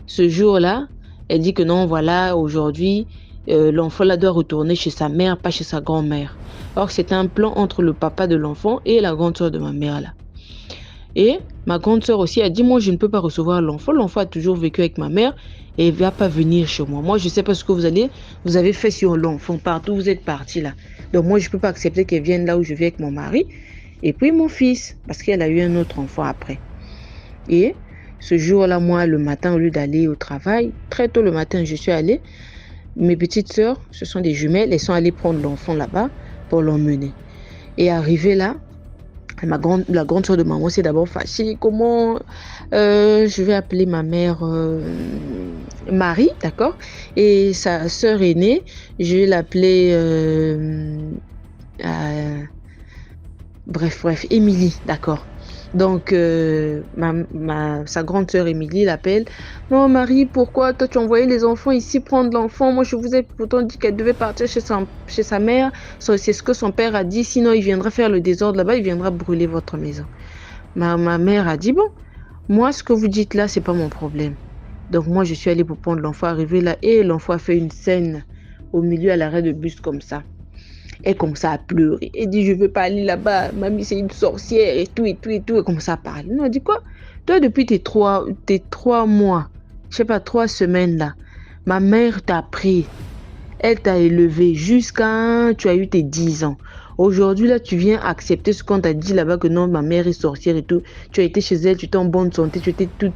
Ce jour-là, elle dit que non, voilà, aujourd'hui, l'enfant là doit retourner chez sa mère, pas chez sa grand-mère. Or, c'est un plan entre le papa de l'enfant et la grande soeur de ma mère là. Et ma grande sœur aussi a dit, moi je ne peux pas recevoir l'enfant. L'enfant a toujours vécu avec ma mère et il ne va pas venir chez moi. Moi je ne sais pas ce que vous avez fait sur l'enfant, partout vous êtes partis là. Donc moi je ne peux pas accepter qu'elle vienne là où je vis avec mon mari. Et puis mon fils, parce qu'elle a eu un autre enfant après. Et ce jour-là, moi le matin, au lieu d'aller au travail, très tôt le matin je suis allée. Mes petites sœurs, ce sont des jumelles, elles sont allées prendre l'enfant là-bas pour l'emmener. Et arrivé là, la grande soeur de maman s'est d'abord fâchée. Comment je vais appeler ma mère Marie, d'accord? Et sa sœur aînée, je vais l'appeler Émilie, d'accord? Donc, sa grande sœur Émilie l'appelle. Non, Marie, pourquoi toi tu envoyais les enfants ici prendre l'enfant? Moi, je vous ai pourtant dit qu'elle devait partir chez sa mère. C'est ce que son père a dit. Sinon, il viendra faire le désordre là-bas. Il viendra brûler votre maison. Ma mère a dit, bon, moi, ce que vous dites là, c'est pas mon problème. Donc, moi, je suis allée pour prendre l'enfant, arrivé là. Et l'enfant a fait une scène au milieu à l'arrêt de bus comme ça. Elle commence à pleurer. Elle dit, je veux pas aller là-bas. Mamie, c'est une sorcière et tout, et tout, et tout. Elle commence à parler. Non, elle dit quoi? Toi, depuis tes 3 mois, je sais pas, 3 semaines là, ma mère t'a pris.
Elle t'a élevé jusqu'à tu as eu tes 10 ans. Aujourd'hui, là, tu viens accepter ce qu'on t'a dit là-bas, que non, ma mère est sorcière et tout. Tu as été chez elle, tu étais en bonne santé, tu étais toute...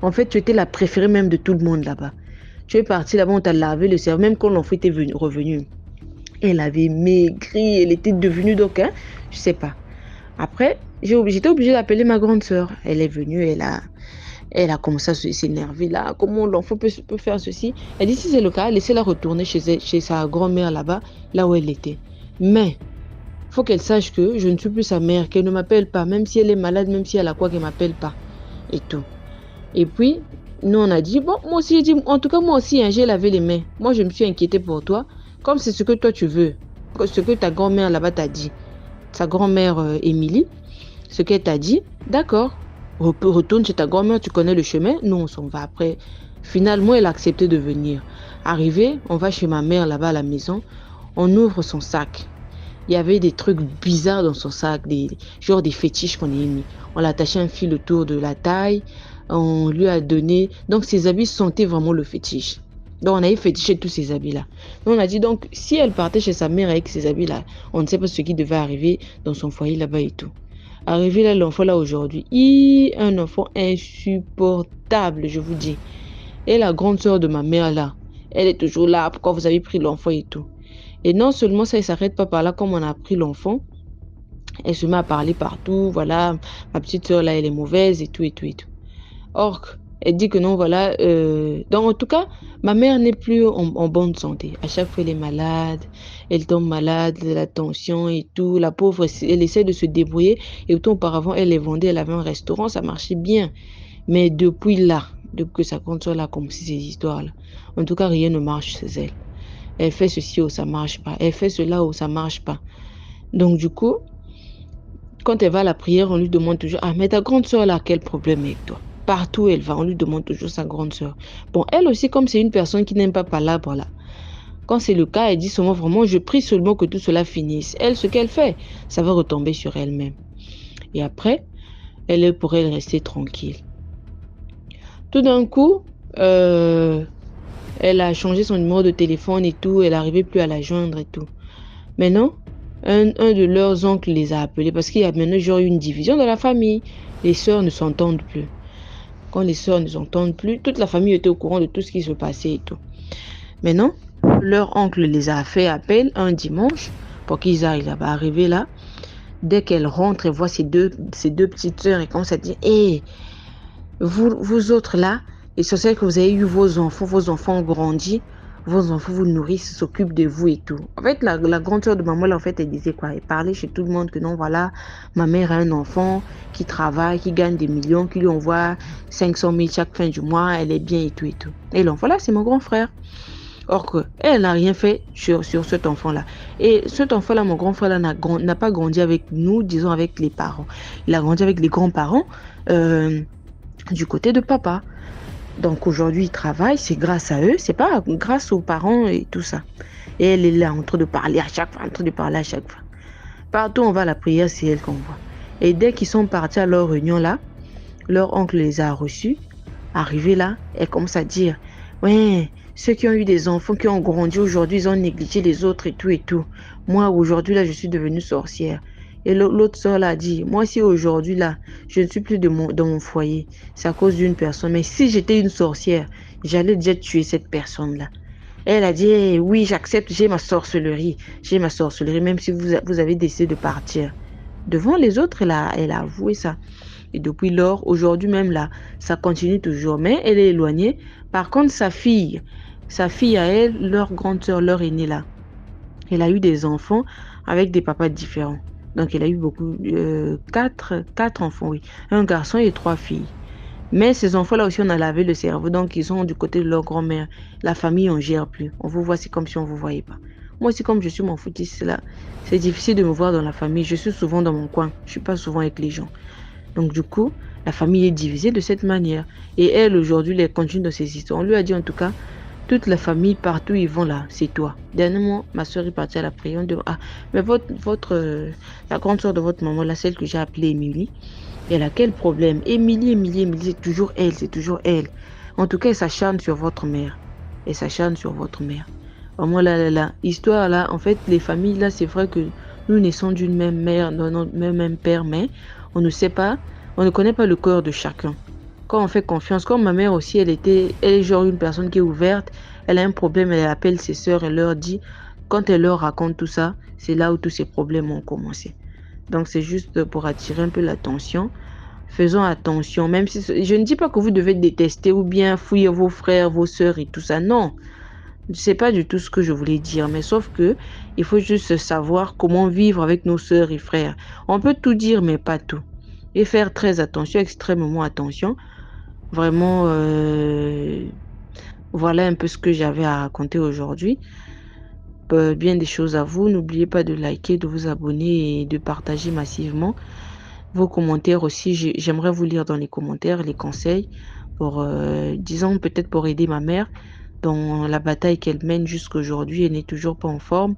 En fait, tu étais la préférée même de tout le monde là-bas. Tu es partie là-bas, on t'a lavé le cerveau, même quand l'enfant était revenu. Elle avait maigri, elle était devenue donc, hein, je sais pas. Après, j'étais obligée d'appeler ma grande sœur. Elle est venue, elle a commencé à s'énerver là. Comment l'enfant peut faire ceci? Elle dit si c'est le cas, laissez-la retourner chez sa grand-mère là-bas, là où elle était. Mais il faut qu'elle sache que je ne suis plus sa mère, qu'elle ne m'appelle pas, même si elle est malade, même si elle a quoi, qu'elle ne m'appelle pas. Et tout. Et puis, nous on a dit, bon, moi aussi, j'ai dit, en tout cas, moi aussi, hein, j'ai lavé les mains. Moi, je me suis inquiétée pour toi. Comme c'est ce que toi tu veux, ce que ta grand-mère là-bas t'a dit, sa grand-mère Émilie, ce qu'elle t'a dit, d'accord, retourne chez ta grand-mère, tu connais le chemin, nous on s'en va après. Finalement, elle a accepté de venir. Arrivé, on va chez ma mère là-bas à la maison, on ouvre son sac. Il y avait des trucs bizarres dans son sac, genre des fétiches qu'on a mis. On l'a attaché un fil autour de la taille, on lui a donné, donc ses habits sentaient vraiment le fétiche. Donc, on avait fétiché tous ces habits-là. Donc, on a dit, donc, si elle partait chez sa mère avec ces habits-là, on ne sait pas ce qui devait arriver dans son foyer là-bas et tout. Arrivé là, l'enfant là aujourd'hui, un enfant insupportable, je vous dis. Et la grande sœur de ma mère là, elle est toujours là, pourquoi vous avez pris l'enfant et tout. Et non seulement ça, elle ne s'arrête pas par là, comme on a pris l'enfant, elle se met à parler partout, voilà, ma petite sœur là, elle est mauvaise et tout, et tout, et tout. Or, elle dit que non, voilà. Donc, en tout cas, ma mère n'est plus en bonne santé. À chaque fois, elle est malade. Elle tombe malade, de la tension et tout. La pauvre, elle essaie de se débrouiller. Et autant auparavant, elle les vendait. Elle avait un restaurant, ça marchait bien. Mais depuis là, depuis que sa grande soeur a commencé ces histoires-là, en tout cas, rien ne marche chez elle. Elle fait ceci ou ça marche pas. Elle fait cela ou ça marche pas. Donc, du coup, quand elle va à la prière, on lui demande toujours, ah, mais ta grande soeur là, quel problème avec toi? Partout où elle va, on lui demande toujours sa grande sœur. Bon, elle aussi, comme c'est une personne qui n'aime pas palabre là, quand c'est le cas, elle dit seulement vraiment, je prie seulement que tout cela finisse. Elle, ce qu'elle fait, ça va retomber sur elle-même. Et après, elle pourrait rester tranquille. Tout d'un coup, elle a changé son numéro de téléphone et tout, elle n'arrivait plus à la joindre et tout. Maintenant, un de leurs oncles les a appelés parce qu'il y a maintenant genre une division dans la famille. Les sœurs ne s'entendent plus. Quand les sœurs ne s'entendent plus, toute la famille était au courant de tout ce qui se passait et tout. Maintenant, leur oncle les a fait appel un dimanche pour qu'ils arrivent là-bas. Arrivés là, dès qu'elle rentre et voit ses deux petites sœurs, et commence à dire, hé, vous autres là, les sorcières que vous avez eu vos enfants ont grandi, vos enfants vous nourrissent, s'occupent de vous et tout. En fait, la grande sœur de maman, là, en fait, elle disait quoi? Elle parlait chez tout le monde que non, voilà, ma mère a un enfant qui travaille, qui gagne des millions, qui lui envoie 500 000 chaque fin du mois, elle est bien et tout et tout. Et l'enfant là, c'est mon grand frère. Or que elle n'a rien fait sur cet enfant-là. Et cet enfant-là, mon grand frère-là, n'a pas grandi avec nous, disons avec les parents. Il a grandi avec les grands-parents du côté de papa. Donc aujourd'hui, il travaille, c'est grâce à eux, c'est pas grâce aux parents et tout ça. Et elle est là en train de parler à chaque fois, Partout où on va à la prière, c'est elle qu'on voit. Et dès qu'ils sont partis à leur réunion là, leur oncle les a reçus. Arrivé là, elle commence à dire, ouais, ceux qui ont eu des enfants, qui ont grandi aujourd'hui, ils ont négligé les autres et tout et tout. Moi, aujourd'hui là, je suis devenue sorcière. Et l'autre soeur là dit, moi si aujourd'hui là, je ne suis plus dans mon foyer, c'est à cause d'une personne. Mais si j'étais une sorcière, j'allais déjà tuer cette personne-là. Elle a dit, hey, oui, j'accepte, j'ai ma sorcellerie, même si vous avez décidé de partir. Devant les autres, elle a avoué ça. Et depuis lors, aujourd'hui même là, ça continue toujours. Mais elle est éloignée. Par contre, sa fille à elle, leur grande soeur, leur aînée là, elle a eu des enfants avec des papas différents. Donc, elle a eu quatre enfants, oui. Un garçon et 3 filles. Mais ces enfants-là aussi, on a lavé le cerveau. Donc, ils sont du côté de leur grand-mère. La famille, on ne gère plus. On vous voit, c'est comme si on ne vous voyait pas. Moi aussi, comme je suis mon foutiste là, c'est difficile de me voir dans la famille. Je suis souvent dans mon coin. Je ne suis pas souvent avec les gens. Donc, du coup, la famille est divisée de cette manière. Et elle, aujourd'hui, elle continue dans ses histoires. On lui a dit en tout cas, toute la famille, partout ils vont là, c'est toi. Dernièrement, ma soeur est partie à la prière. Mais la grande soeur de votre maman, là, celle que j'ai appelée Émilie, elle a quel problème? Émilie, c'est toujours elle. En tout cas, elle s'acharne sur votre mère. Vraiment, là. Histoire, là, en fait, les familles, là, c'est vrai que nous naissons d'une même mère, d'un même père, mais on ne sait pas, on ne connaît pas le cœur de chacun. Quand on fait confiance, comme ma mère aussi, elle est genre une personne qui est ouverte, elle a un problème, elle appelle ses sœurs, elle leur dit, quand elle leur raconte tout ça, c'est là où tous ces problèmes ont commencé. Donc, c'est juste pour attirer un peu l'attention. Faisons attention, même si je ne dis pas que vous devez détester ou bien fouiller vos frères, vos sœurs et tout ça. Non, c'est pas du tout ce que je voulais dire, mais sauf que il faut juste savoir comment vivre avec nos sœurs et frères. On peut tout dire, mais pas tout. Et faire très attention, extrêmement attention. Vraiment, voilà un peu ce que j'avais à raconter aujourd'hui. Bien des choses à vous. N'oubliez pas de liker, de vous abonner et de partager massivement. Vos commentaires aussi, j'aimerais vous lire dans les commentaires les conseils pour, disons, peut-être pour aider ma mère dans la bataille qu'elle mène jusqu'à aujourd'hui. Elle n'est toujours pas en forme.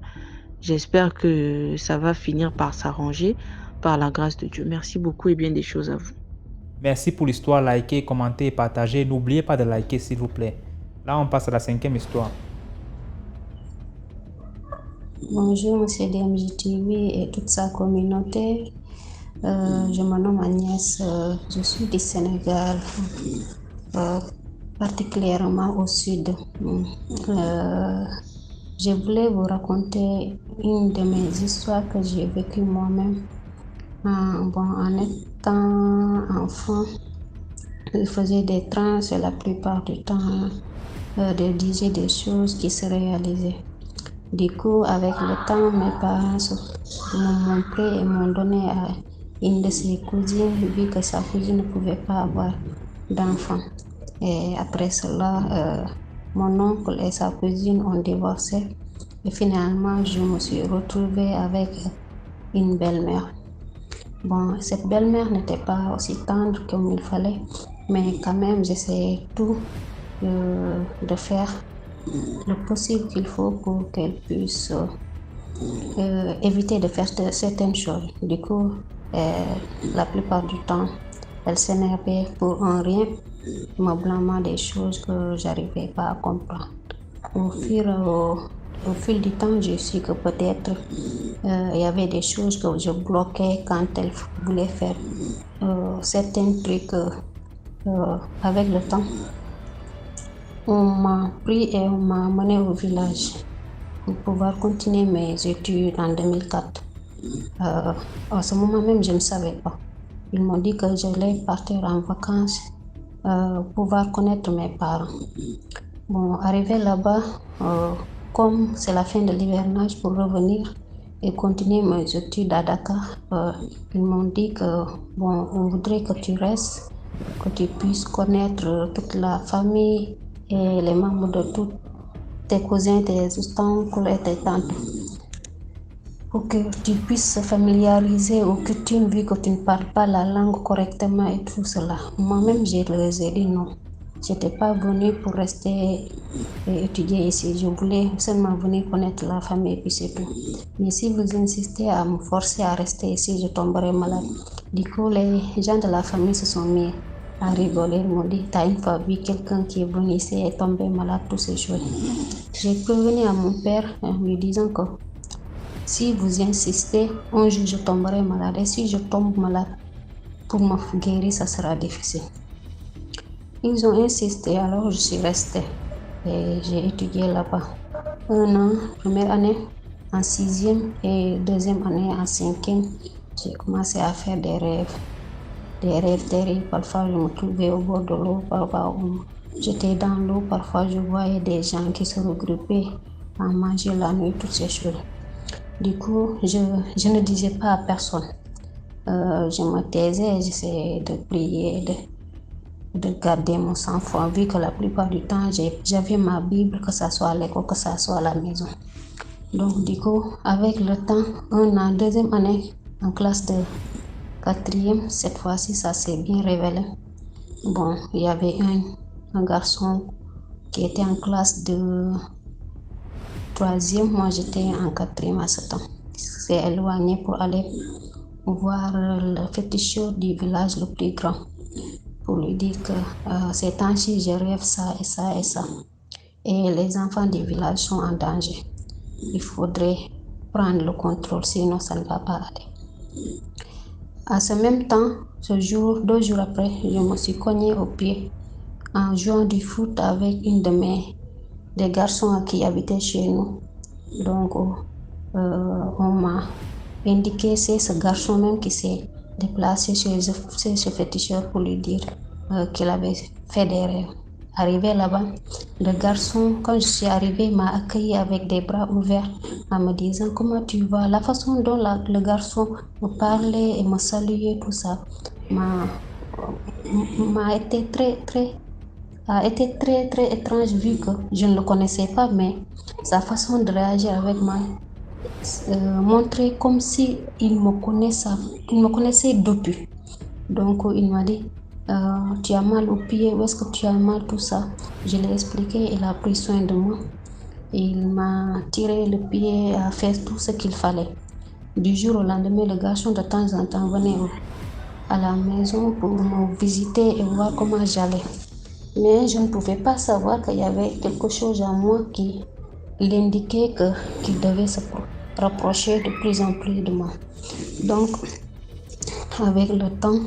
J'espère que ça va finir par s'arranger par la grâce de Dieu. Merci beaucoup et bien des choses à vous.
Merci pour l'histoire. Likez, commentez et partagez. N'oubliez pas de liker, s'il vous plaît. Là, on passe à la 5e histoire.
Bonjour, monsieur DMJ-TV et toute sa communauté. Je me nomme Agnès, je suis du Sénégal, particulièrement au sud. Je voulais vous raconter une de mes histoires que j'ai vécues moi-même. En étant enfant, je faisais des transes et la plupart du temps, je disais des choses qui se réalisaient. Du coup, avec le temps, mes parents m'ont montré et m'ont donné à une de ses cousines, vu que sa cousine ne pouvait pas avoir d'enfant. Et après cela, mon oncle et sa cousine ont divorcé. Et finalement, je me suis retrouvée avec une belle-mère. Bon, cette belle-mère n'était pas aussi tendre comme il fallait, mais quand même, j'essayais tout de faire le possible qu'il faut pour qu'elle puisse éviter de faire certaines choses. Du coup, la plupart du temps, elle s'énervait pour un rien, me blâmant des choses que j'arrivais pas à comprendre. Au fil du temps, j'ai su que peut-être il y avait des choses que je bloquais quand elle voulait faire certains trucs avec le temps. On m'a pris et on m'a amené au village pour pouvoir continuer mes études en 2004. À ce moment même, je ne savais pas. Ils m'ont dit que j'allais partir en vacances pour pouvoir connaître mes parents. Bon, arrivé là-bas, comme c'est la fin de l'hivernage pour revenir et continuer mes études à Dakar, ils m'ont dit que bon, on voudrait que tu restes, que tu puisses connaître toute la famille et les membres de tous tes cousins, tes oncles et tes tantes, pour que tu puisses se familiariser ou que vu que tu ne parles pas la langue correctement et tout cela. Moi-même, je leur ai dit non. Je n'étais pas venue pour rester et étudier ici. Je voulais seulement venir connaître la famille et puis c'est tout. Mais si vous insistez à me forcer à rester ici, je tomberai malade. Du coup, les gens de la famille se sont mis à rigoler. Ils m'ont dit, t'as une fois vu quelqu'un qui est venu ici et est tombé malade, toutes ces choses. J'ai prévenu à mon père en lui disant que si vous insistez, un jour je tomberai malade. Et si je tombe malade, pour me guérir, ça sera difficile. Ils ont insisté, alors je suis restée et j'ai étudié là-bas. 1 an, première année en 6e et 2e année en 5e. J'ai commencé à faire des rêves terribles. Parfois, je me trouvais au bord de l'eau, parfois j'étais dans l'eau, parfois je voyais des gens qui se regroupaient à manger la nuit, toutes ces choses. Du coup, je ne disais pas à personne. Je me taisais, j'essayais de prier, de garder mon sang-froid, vu que la plupart du temps, j'avais ma Bible, que ce soit à l'école, que ce soit à la maison. Donc, du coup, avec le temps, 1 an, 2e année, en classe de 4e, cette fois-ci, ça s'est bien révélé. Bon, il y avait un garçon qui était en classe de 3e, moi j'étais en 4e à ce temps. Il s'est éloigné pour aller voir le féticheur du village le plus grand, pour lui dire que ces temps-ci, je rêve ça et ça et ça. et les enfants du village sont en danger. Il faudrait prendre le contrôle, sinon ça ne va pas aller. À ce même temps, 2 jours après, je me suis cognée au pied en jouant du foot avec des garçons qui habitaient chez nous. Donc, on m'a indiqué, c'est ce garçon même qui s'est déplacé chez ce féticheur pour lui dire qu'il avait fait des rêves. Arrivé là-bas, le garçon, quand je suis arrivée, m'a accueilli avec des bras ouverts en me disant comment tu vas. La façon dont le garçon me parlait et me saluait, tout ça, a été très étrange vu que je ne le connaissais pas, mais sa façon de réagir avec moi montrait comme si il me connaissait depuis. Donc il m'a dit tu as mal au pied, où est-ce que tu as mal, tout ça. Je l'ai expliqué, il a pris soin de moi. Il m'a tiré le pied, a fait tout ce qu'il fallait. Du jour au lendemain, le garçon de temps en temps venait à la maison pour me visiter et voir comment j'allais. Mais je ne pouvais pas savoir qu'il y avait quelque chose en moi qui l'indiquait qu'il devait se rapprocher de plus en plus de moi. Donc, avec le temps,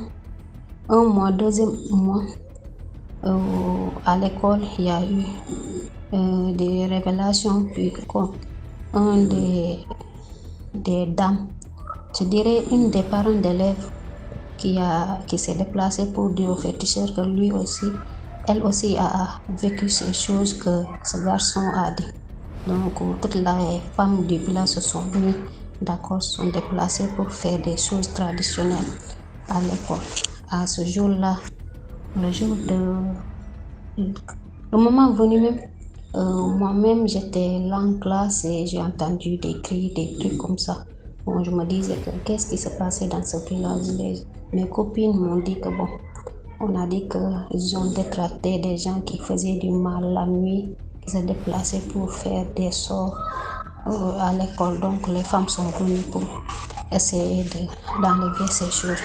1 mois, 2e mois, à l'école, il y a eu des révélations, puis un des dames, je dirais une des parents d'élèves qui s'est déplacée pour dire au féticheur que elle aussi a vécu ces choses que ce garçon a dit. Donc, toutes les femmes du village se sont venues d'accord, sont déplacées pour faire des choses traditionnelles à l'école. À ce jour-là, le moment venu même, moi-même j'étais là en classe et j'ai entendu des cris, des trucs comme ça. Bon, je me disais que qu'est-ce qui se passait dans ce village. Mes copines m'ont dit que bon, on a dit qu'ils ont détecté des gens qui faisaient du mal la nuit, qui se déplaçaient pour faire des sorts à l'école. Donc les femmes sont venues pour essayer d'enlever ces choses.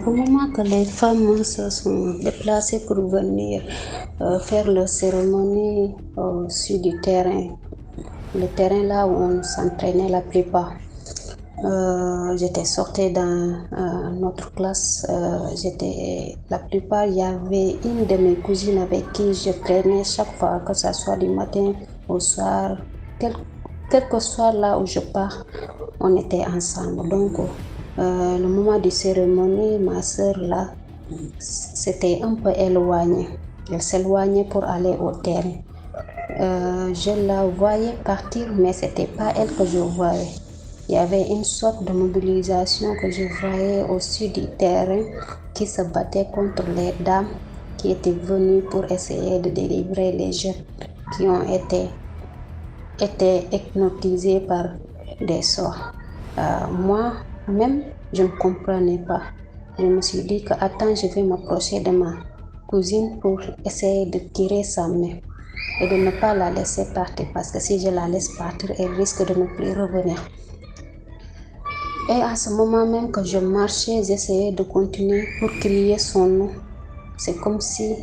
Au moment que les femmes se sont déplacées pour venir faire leur cérémonie sur du terrain, le terrain là où on s'entraînait la plupart, j'étais sortie dans notre classe. La plupart, il y avait une de mes cousines avec qui je traînais chaque fois, que ce soit du matin au soir, quel que soit là où je pars, on était ensemble. Donc, le moment de cérémonie, ma soeur là, c'était un peu éloignée. Elle s'éloignait pour aller au terrain. Je la voyais partir, mais c'était pas elle que je voyais. Il y avait une sorte de mobilisation que je voyais au-dessus du terrain qui se battait contre les dames qui étaient venues pour essayer de délivrer les jeunes qui ont été hypnotisés par des sorts. Moi-même, je ne comprenais pas. Je me suis dit que attends, je vais m'approcher de ma cousine pour essayer de tirer sa main et de ne pas la laisser partir, parce que si je la laisse partir, elle risque de ne plus revenir. Et à ce moment même que je marchais, j'essayais de continuer pour crier son nom. C'est comme si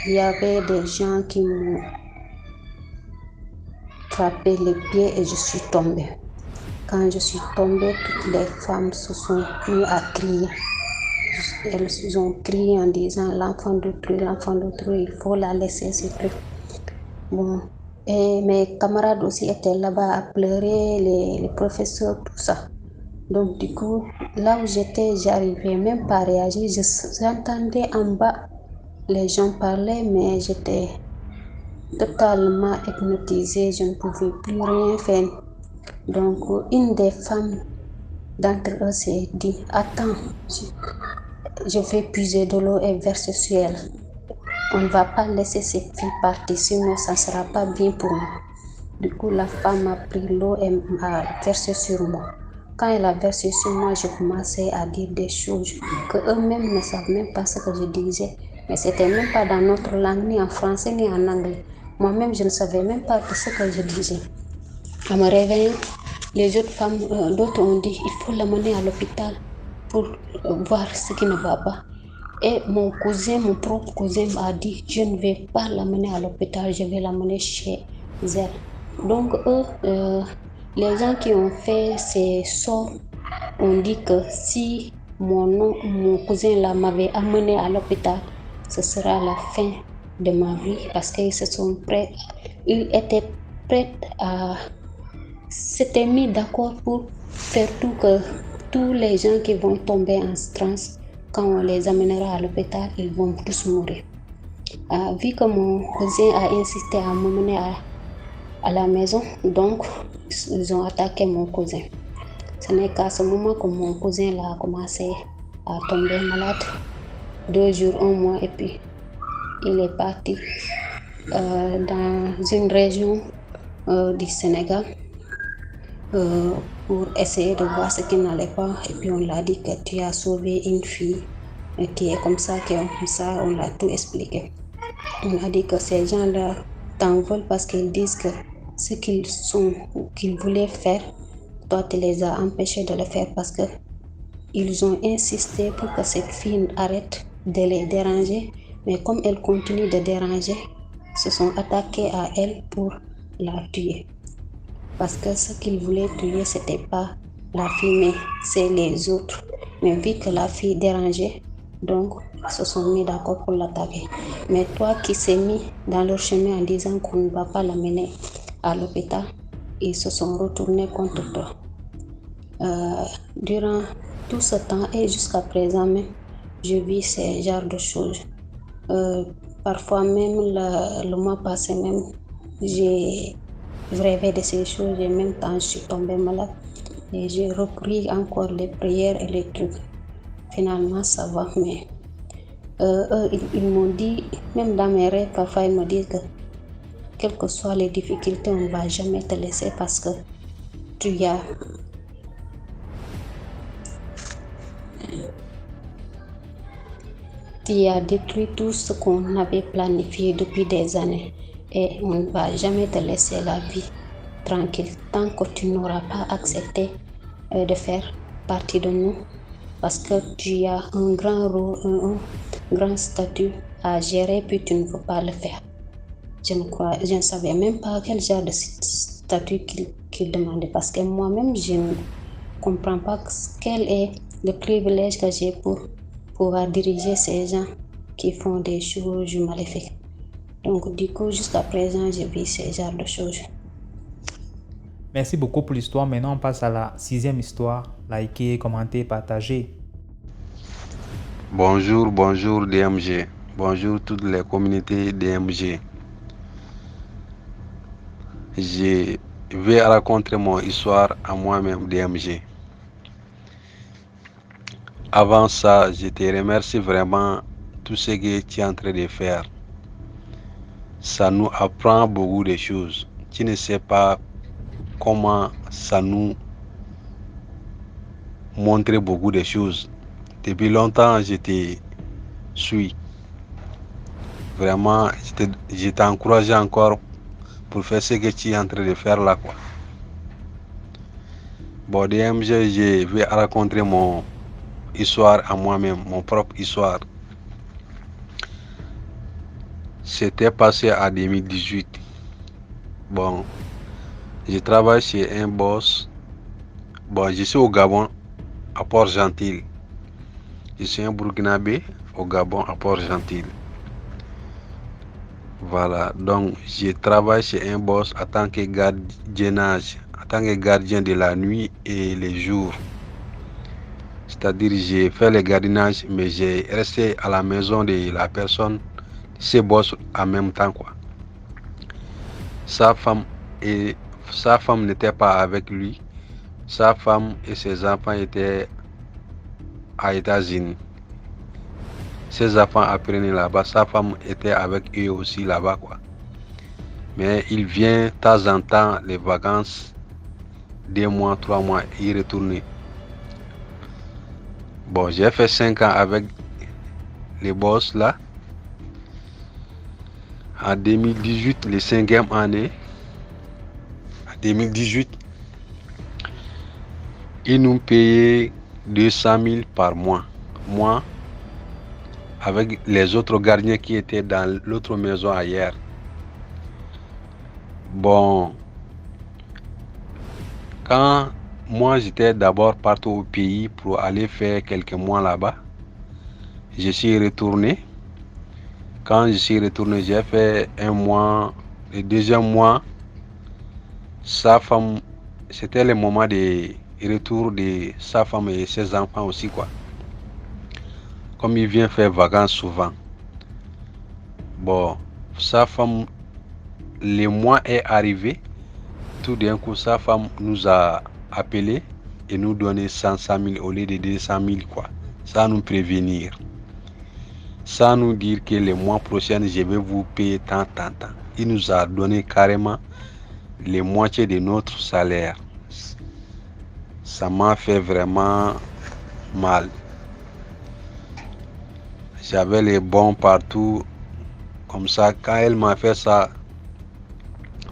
il y avait des gens qui m'ont frappé les pieds et je suis tombée. Quand je suis tombée, toutes les femmes se sont mises à crier. Elles ont crié en disant l'enfant d'autrui, il faut la laisser, c'est tout. Bon. Et mes camarades aussi étaient là-bas à pleurer, les professeurs, tout ça. Donc du coup, là où j'étais, j'arrivais même pas à réagir. J'entendais en bas les gens parler, mais j'étais totalement hypnotisée. Je ne pouvais plus rien faire. Donc une des femmes d'entre eux s'est dit, attends, je vais puiser de l'eau et verser sur elle. On ne va pas laisser ces filles partir, sinon ça ne sera pas bien pour nous. Du coup, la femme a pris l'eau et m'a versé sur moi. Quand elle a versé sur moi, je commençais à dire des choses que eux-mêmes ne savent même pas ce que je disais. Mais c'était même pas dans notre langue, ni en français, ni en anglais. Moi-même, je ne savais même pas ce que je disais. En me réveillant, les autres femmes, d'autres ont dit, il faut l'amener à l'hôpital pour voir ce qui ne va pas. Et mon propre cousin m'a dit, je ne vais pas l'amener à l'hôpital, je vais l'amener chez elle. Donc les gens qui ont fait ces sorts ont dit que si mon cousin m'avait amené à l'hôpital, ce sera la fin de ma vie parce qu'ils étaient prêts s'étaient mis d'accord pour faire tout que tous les gens qui vont tomber en transe, quand on les amènera à l'hôpital, ils vont tous mourir. Vu que mon cousin a insisté à m'emmener à la maison, donc ils ont attaqué mon cousin. Ce n'est qu'à ce moment que mon cousin a commencé à tomber malade. 2 jours, 1 mois, et puis il est parti dans une région du Sénégal pour essayer de voir ce qui n'allait pas. Et puis on l'a dit que tu as sauvé une fille qui est comme ça, on l'a tout expliqué. On a dit que ces gens-là t'en veulent parce qu'ils disent que ce qu'ils voulaient faire, toi tu les as empêchés de le faire parce que ils ont insisté pour que cette fille arrête de les déranger, mais comme elle continue de déranger, se sont attaqués à elle pour la tuer. Parce que ce qu'ils voulaient tuer, c'était pas la fille, mais c'est les autres. Mais vu que la fille dérangeait, donc ils se sont mis d'accord pour l'attaquer. Mais toi qui s'es mis dans leur chemin en disant qu'on ne va pas l'amener à l'hôpital, ils se sont retournés contre toi. Durant tout ce temps et jusqu'à présent même, je vis ce genre de choses. Parfois même, le mois passé même, j'ai rêvé de ces choses et même quand je suis tombée malade, et j'ai repris encore les prières et les trucs. Finalement, ça va, mais ils m'ont dit, même dans mes rêves, parfois ils me disent que quelles que soient les difficultés, on ne va jamais te laisser parce que tu as détruit tout ce qu'on avait planifié depuis des années et on ne va jamais te laisser la vie tranquille tant que tu n'auras pas accepté de faire partie de nous parce que tu as un grand rôle, un grand statut à gérer puis tu ne veux pas le faire. Je ne savais même pas quel genre de statut qu'il demandait parce que moi-même je ne comprends pas quel est le privilège que j'ai pour pouvoir diriger ces gens qui font des choses maléfiques. Donc du coup, jusqu'à présent, je vis ce genre de choses.
Merci beaucoup pour l'histoire. Maintenant, on passe à la 6e histoire. Likez, commentez, partagez.
Bonjour DMG. Bonjour toutes les communautés DMG. Je vais raconter mon histoire à moi-même DMG. Avant ça, je te remercie vraiment tout ce que tu es en train de faire. Ça nous apprend beaucoup de choses. Tu ne sais pas comment ça nous montre beaucoup de choses. Depuis longtemps, je te suis. Vraiment, je t'encourage encore pour faire ce que tu es en train de faire là, quoi. Bon, DMG, je vais raconter mon histoire à moi-même, mon propre histoire. C'était passé en 2018. Bon, je travaille chez un boss. Bon, je suis au Gabon, à Port-Gentil. Je suis un Burkinabé au Gabon, à Port-Gentil. Voilà, donc je travaille chez un boss en tant que gardien de la nuit et les jours. C'est-à-dire, j'ai fait le gardiennage, mais j'ai resté à la maison de la personne, ses boss en même temps, quoi. Sa femme n'était pas avec lui. Sa femme et ses enfants étaient aux États-Unis. Ses enfants apprenaient là-bas. Sa femme était avec eux aussi là-bas, quoi. Mais il vient de temps en temps les vacances, 2 mois, 3 mois, y retourner. Bon, j'ai fait 5 ans avec les boss là. En 2018, les 5e année, en 2018, ils nous payaient 200 000 par mois. Moi, avec les autres gardiens qui étaient dans l'autre maison ailleurs. Bon, quand moi j'étais d'abord parti au pays pour aller faire quelques mois là-bas, je suis retourné. Quand je suis retourné, j'ai fait un mois. Le deuxième mois, sa femme, c'était le moment de retour de sa femme et ses enfants aussi, quoi. Comme il vient faire vacances souvent. Bon, sa femme, le mois est arrivé. Tout d'un coup, sa femme nous a appelé et nous donné 100 000 au lieu de 200 000, quoi. Sans nous prévenir. Sans nous dire que le mois prochain, je vais vous payer tant. Il nous a donné carrément les moitiés de notre salaire. Ça m'a fait vraiment mal. J'avais les bons partout. Comme ça, quand elle m'a fait ça,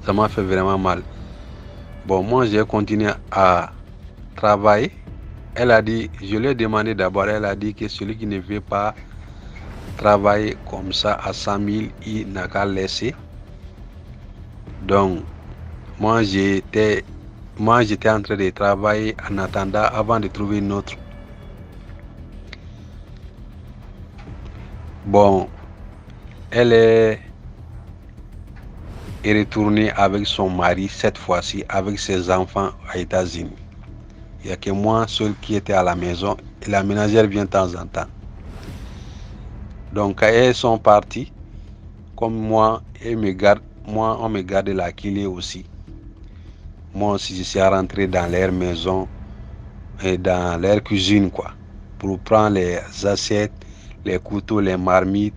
ça m'a fait vraiment mal. Bon, moi, j'ai continué à travailler. Elle a dit, je lui ai demandé d'abord, elle a dit que celui qui ne veut pas travailler comme ça à 100 000, il n'a qu'à laisser. Donc, moi j'étais en train de travailler en attendant avant de trouver une autre. Bon, elle est retournée avec son mari cette fois-ci, avec ses enfants aux États-Unis. Il n'y a que moi seul qui était à la maison et la ménagère vient de temps en temps. Donc quand elles sont parties, comme moi, on me garde la clé aussi. Moi aussi, je suis rentré dans leur maison et dans leur cuisine, quoi, pour prendre les assiettes, les couteaux, les marmites,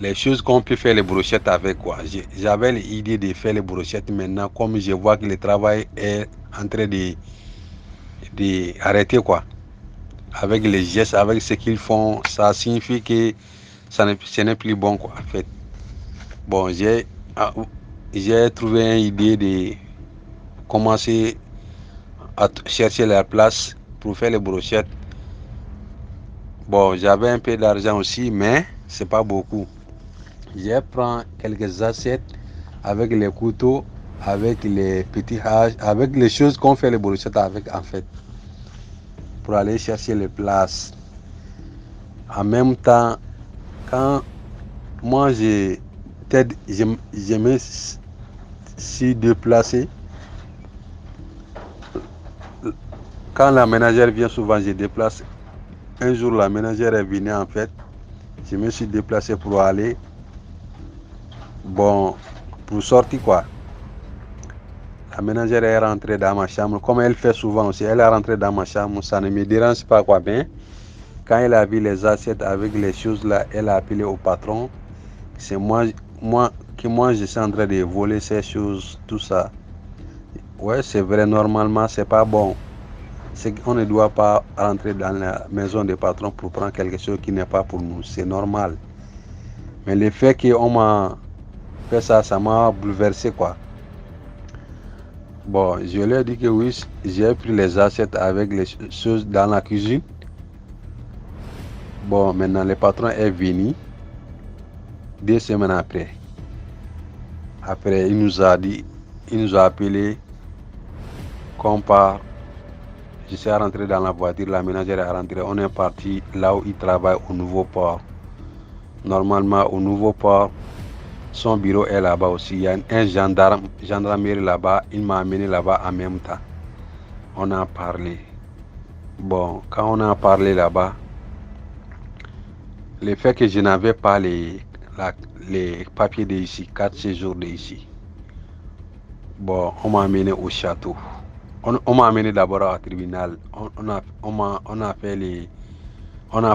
les choses qu'on peut faire les brochettes avec, quoi. J'avais l'idée de faire les brochettes maintenant, comme je vois que le travail est en train de arrêter, quoi. Avec les gestes, avec ce qu'ils font, ça signifie que ce n'est plus bon, quoi, en fait. Bon, j'ai trouvé une idée de commencer à chercher la place pour faire les brochettes. Bon, j'avais un peu d'argent aussi, mais c'est pas beaucoup. Je prends quelques assiettes avec les couteaux, avec les petits haches, avec les choses qu'on fait les brochettes avec, en fait, pour aller chercher les places. En même temps, quand moi je me suis déplacé, quand la ménagère vient souvent, je déplace. Un jour, la ménagère est venue, en fait. Je me suis déplacé pour aller, bon, pour sortir, quoi. La ménagère est rentrée dans ma chambre, comme elle fait souvent aussi. Elle est rentrée dans ma chambre, ça ne me dérange pas, quoi. Bien, quand elle a vu les assiettes avec les choses là, elle a appelé au patron. C'est moi je suis en train de voler ces choses, tout ça. Ouais, c'est vrai, normalement, c'est pas bon. On ne doit pas rentrer dans la maison des patrons pour prendre quelque chose qui n'est pas pour nous. C'est normal. Mais le fait qu'on m'a fait ça, ça m'a bouleversé, quoi. Bon, je lui ai dit que oui, j'ai pris les assiettes avec les choses dans la cuisine. Bon, maintenant, le patron est venu 2 semaines après. Après, il nous a appelé qu'on part. Je suis rentré dans la voiture, la ménagère est rentrée. On est parti là où il travaille, au Nouveau Port. Normalement, au Nouveau Port, son bureau est là-bas aussi. Il y a un gendarmerie là-bas. Il m'a amené là-bas en même temps. On a parlé. Bon, quand on a parlé là-bas, le fait que je n'avais pas les papiers d'ici, 4 séjours d'ici. Bon, on m'a amené au château. On m'a amené d'abord au tribunal. On a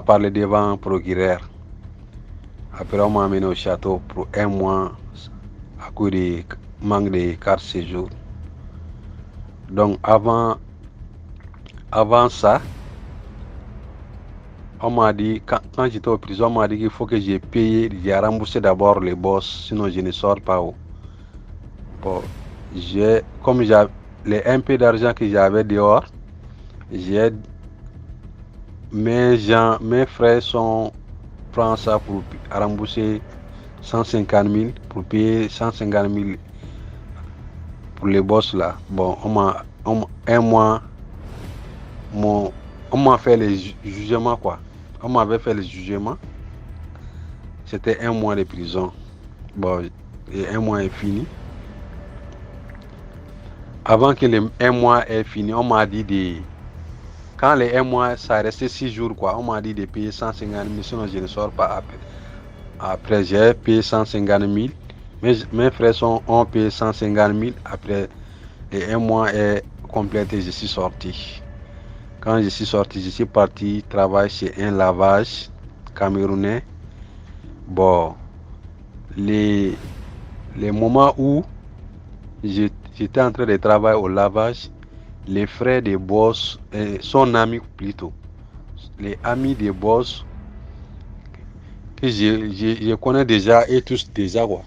parlé devant un procureur. Après, on m'a amené au château pour 1 mois à cause du manque de 4 séjours. Donc, avant ça, on m'a dit, quand j'étais en prison, on m'a dit qu'il faut que j'ai payé, j'ai remboursé d'abord les boss, sinon je ne sors pas. Bon, comme j'avais un peu d'argent que j'avais dehors, mes frères sont prend ça pour rembourser 150 000, pour payer 150 000 pour les boss là. Bon, un mois, on m'a fait les jugements quoi. On m'avait fait les jugements. C'était 1 mois de prison. Bon, et 1 mois est fini. Avant que le 1 mois est fini, on m'a dit quand les 1 mois, ça restait 6 jours quoi, on m'a dit de payer 150 000, sinon je ne sors pas après. Après, j'ai payé 150 000. Mes frères ont payé 150 000. Après, et 1 mois est complété, je suis sorti. Quand je suis sorti, je suis parti travailler chez un lavage camerounais. Bon, les moments où j'étais en train de travailler au lavage, les frères des boss, son ami plutôt, les amis des boss que je connais déjà et tous déjà quoi.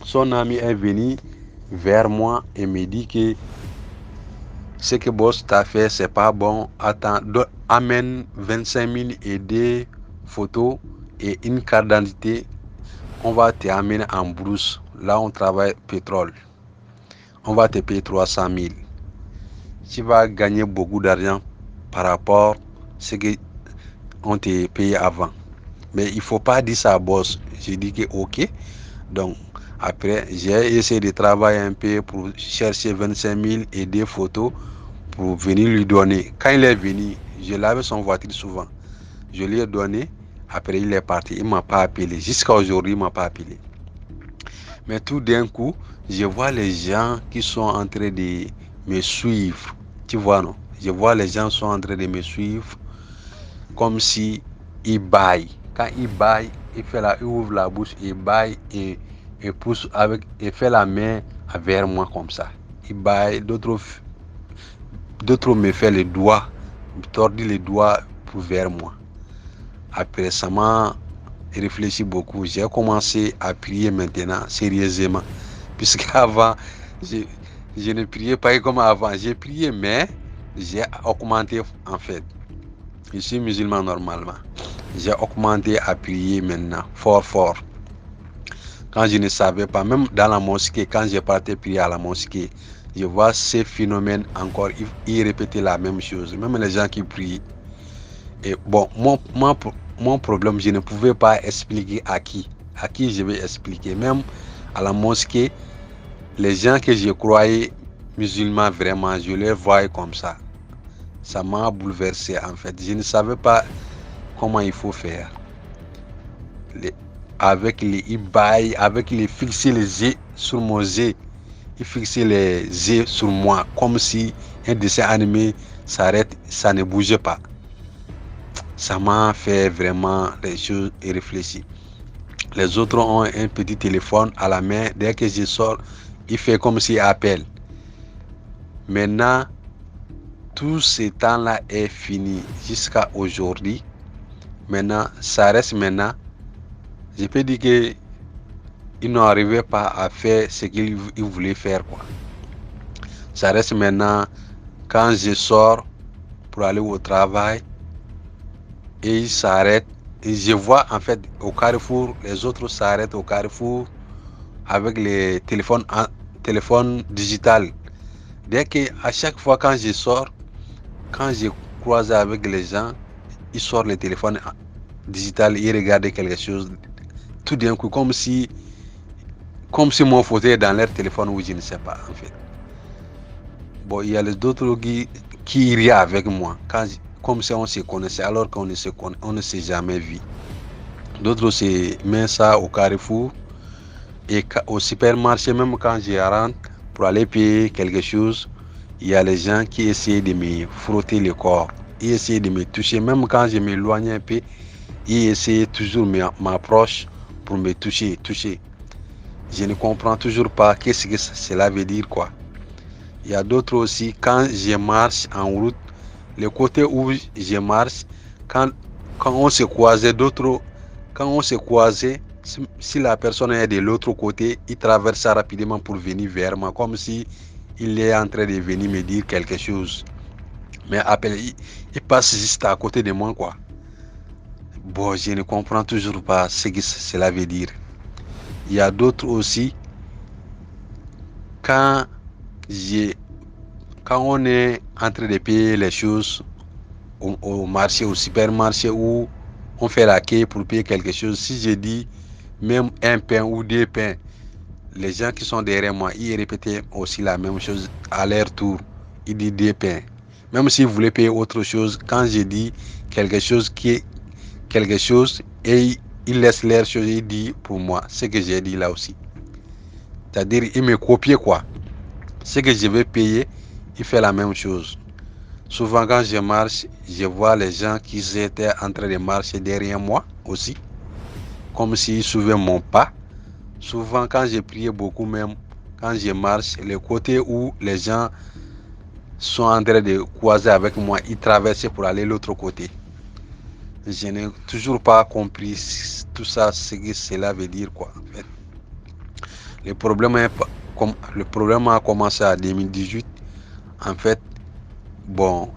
Son ami est venu vers moi et me dit que ce que boss t'a fait c'est pas bon. Attends, amène 25 000 et des photos et une carte d'identité. On va te amener en brousse. Là on travaille pétrole. On va te payer 300 000. Tu vas gagner beaucoup d'argent par rapport à ce que on t'a payé avant. Mais il faut pas dire ça à boss. J'ai dit que ok. Donc après j'ai essayé de travailler un peu pour chercher 25 000 et des photos pour venir lui donner. Quand il est venu, je lavais son voiture souvent. Je lui ai donné. Après il est parti. Il m'a pas appelé. Jusqu'à aujourd'hui il m'a pas appelé. Mais tout d'un coup, je vois les gens qui sont en train de me suivre. Tu vois non? Je vois les gens sont en train de me suivre comme si ils baillent. Quand ils baillent, il ouvre la bouche, il baille et pousse avec, et fait la main vers moi comme ça. Il baille, d'autres me fait les doigts, tordent les doigts pour vers moi. Après ça m'a réfléchi beaucoup. J'ai commencé à prier maintenant, sérieusement. Puisqu'avant, je ne priais pas comme avant. J'ai prié, mais j'ai augmenté en fait. Je suis musulman normalement. J'ai augmenté à prier maintenant, fort. Quand je ne savais pas, même dans la mosquée, quand j'ai parti prier à la mosquée, je vois ces phénomènes encore, ils répétaient la même chose. Même les gens qui prient. Et bon, mon problème, je ne pouvais pas expliquer à qui je vais expliquer. Même à la mosquée, les gens que je croyais musulmans vraiment, je les voyais comme ça. Ça m'a bouleversé en fait. Je ne savais pas comment il faut faire. Avec les bails, avec les fixer les yeux sur mon yeux, ils fixaient les yeux sur moi comme si un dessin animé s'arrête, ça ne bougeait pas. Ça m'a fait vraiment les choses et réfléchir. Les autres ont un petit téléphone à la main. Dès que je sors, il fait comme s'il appelle. Maintenant, tout ce temps-là est fini jusqu'à aujourd'hui. Maintenant, ça reste maintenant. Je peux dire qu'ils n'arrivaient pas à faire ce qu'ils voulaient faire, quoi. Ça reste maintenant, quand je sors pour aller au travail, et ils s'arrêtent. Et je vois en fait au carrefour, les autres s'arrêtent au carrefour avec les téléphones digital. Dès que à chaque fois quand je sors, quand je croise avec les gens, ils sortent les téléphones digital, ils regardent quelque chose. Tout d'un coup, comme si mon fauteuil est dans leur téléphone ou je ne sais pas en fait. Bon, il y a les autres qui rient avec moi, comme si on se connaissait alors qu'on ne s'est jamais vu. D'autres se mettent ça au carrefour et au supermarché, même quand je rentre pour aller payer quelque chose, il y a les gens qui essaient de me frotter le corps, ils essaient de me toucher, même quand je m'éloigne un peu, ils essaient toujours de m'approcher pour me toucher. Je ne comprends toujours pas qu'est-ce que cela veut dire quoi. Il y a d'autres aussi, quand je marche en route, le côté où je marche, quand on se croisait, si la personne est de l'autre côté, il traverse rapidement pour venir vers moi, comme si il est en train de venir me dire quelque chose. Mais après, il passe juste à côté de moi, quoi. Bon, je ne comprends toujours pas ce que cela veut dire. Il y a d'autres aussi, quand on est en train de payer les choses au marché, au supermarché, où on fait la queue pour payer quelque chose, si je dis même un pain ou deux pains, les gens qui sont derrière moi, ils répétaient aussi la même chose à leur tour. Ils disent deux pains. Même s'ils voulaient payer autre chose, quand je dis quelque chose et ils laissent leur chose, ils disent pour moi ce que j'ai dit là aussi. C'est-à-dire, ils me copient quoi. Ce que je vais payer, il fait la même chose. Souvent quand je marche, je vois les gens qui étaient en train de marcher derrière moi aussi, comme s'ils suivaient mon pas. Souvent quand je priais beaucoup même, quand je marche, le côté où les gens sont en train de croiser avec moi, ils traversaient pour aller de l'autre côté. Je n'ai toujours pas compris tout ça, ce que cela veut dire quoi. En fait. Le problème a commencé en 2018. En fait, bon,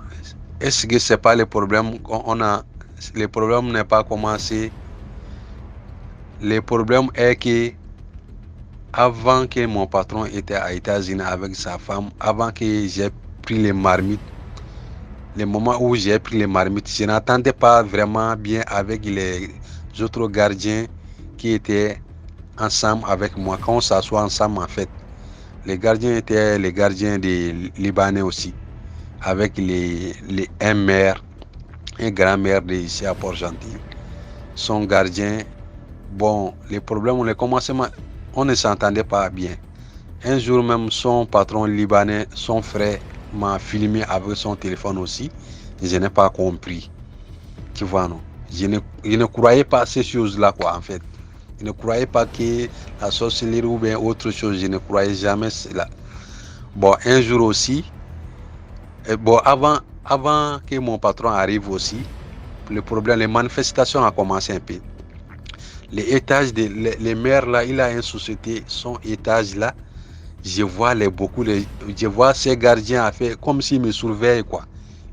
est-ce que c'est pas le problème qu'on a? Le problème n'est pas commencé. Le problème est que avant que mon patron était aux États-Unis avec sa femme, avant que j'ai pris les marmites, le moment où j'ai pris les marmites, je n'entendais pas vraiment bien avec les autres gardiens qui étaient ensemble avec moi. Quand on s'assoit ensemble, en fait, les gardiens étaient les gardiens des Libanais aussi, avec un maire, un grand-maire de ici à Port-Gentil. Son gardien, bon, les problèmes, le commencement, on ne s'entendait pas bien. Un jour même, son patron libanais, son frère, m'a filmé avec son téléphone aussi. Je n'ai pas compris. Tu vois, non? Je ne croyais pas ces choses-là, quoi, en fait. Je ne croyais pas que la sorcellerie ou bien autre chose, je ne croyais jamais cela. Bon, un jour aussi, bon, avant que mon patron arrive aussi, le problème, les manifestations ont commencé un peu. Les étages, les maires là, il a une société, son étage là, je vois ces gardiens à faire comme s'ils me surveillent quoi.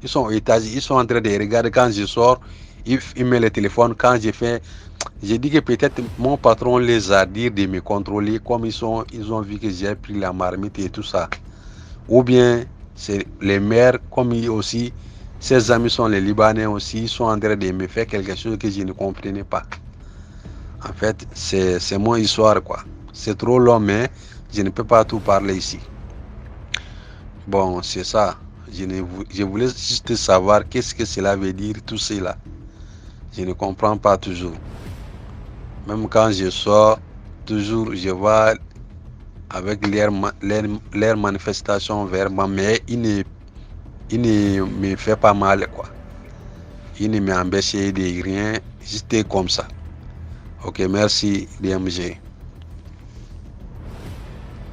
Ils sont au étage, ils sont en train de regarder quand je sors, ils mettent le téléphone quand je dis que peut-être mon patron les a dit de me contrôler comme ils ont vu que j'ai pris la marmite et tout ça. Ou bien c'est les maires comme aussi, ses amis sont les Libanais aussi, ils sont en train de me faire quelque chose que je ne comprenais pas. En fait, c'est mon histoire quoi. C'est trop long mais je ne peux pas tout parler ici. Bon, c'est ça. Je voulais juste savoir qu'est-ce que cela veut dire, tout cela. Je ne comprends pas toujours. Même quand je sors, toujours je vois avec leur manifestation vers moi, mais il ne me fait pas mal, quoi. Il ne m'empêche de rien, juste comme ça. Ok, merci DMG.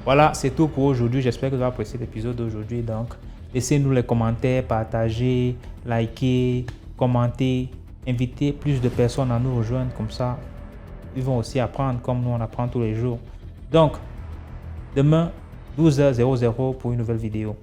Voilà, c'est tout pour aujourd'hui. J'espère que vous avez apprécié l'épisode d'aujourd'hui. Donc, laissez-nous les commentaires, partagez, likez, commentez, invitez plus de personnes à nous rejoindre. Comme ça, ils vont aussi apprendre comme nous on apprend tous les jours. Donc, demain, 12h00 pour une nouvelle vidéo.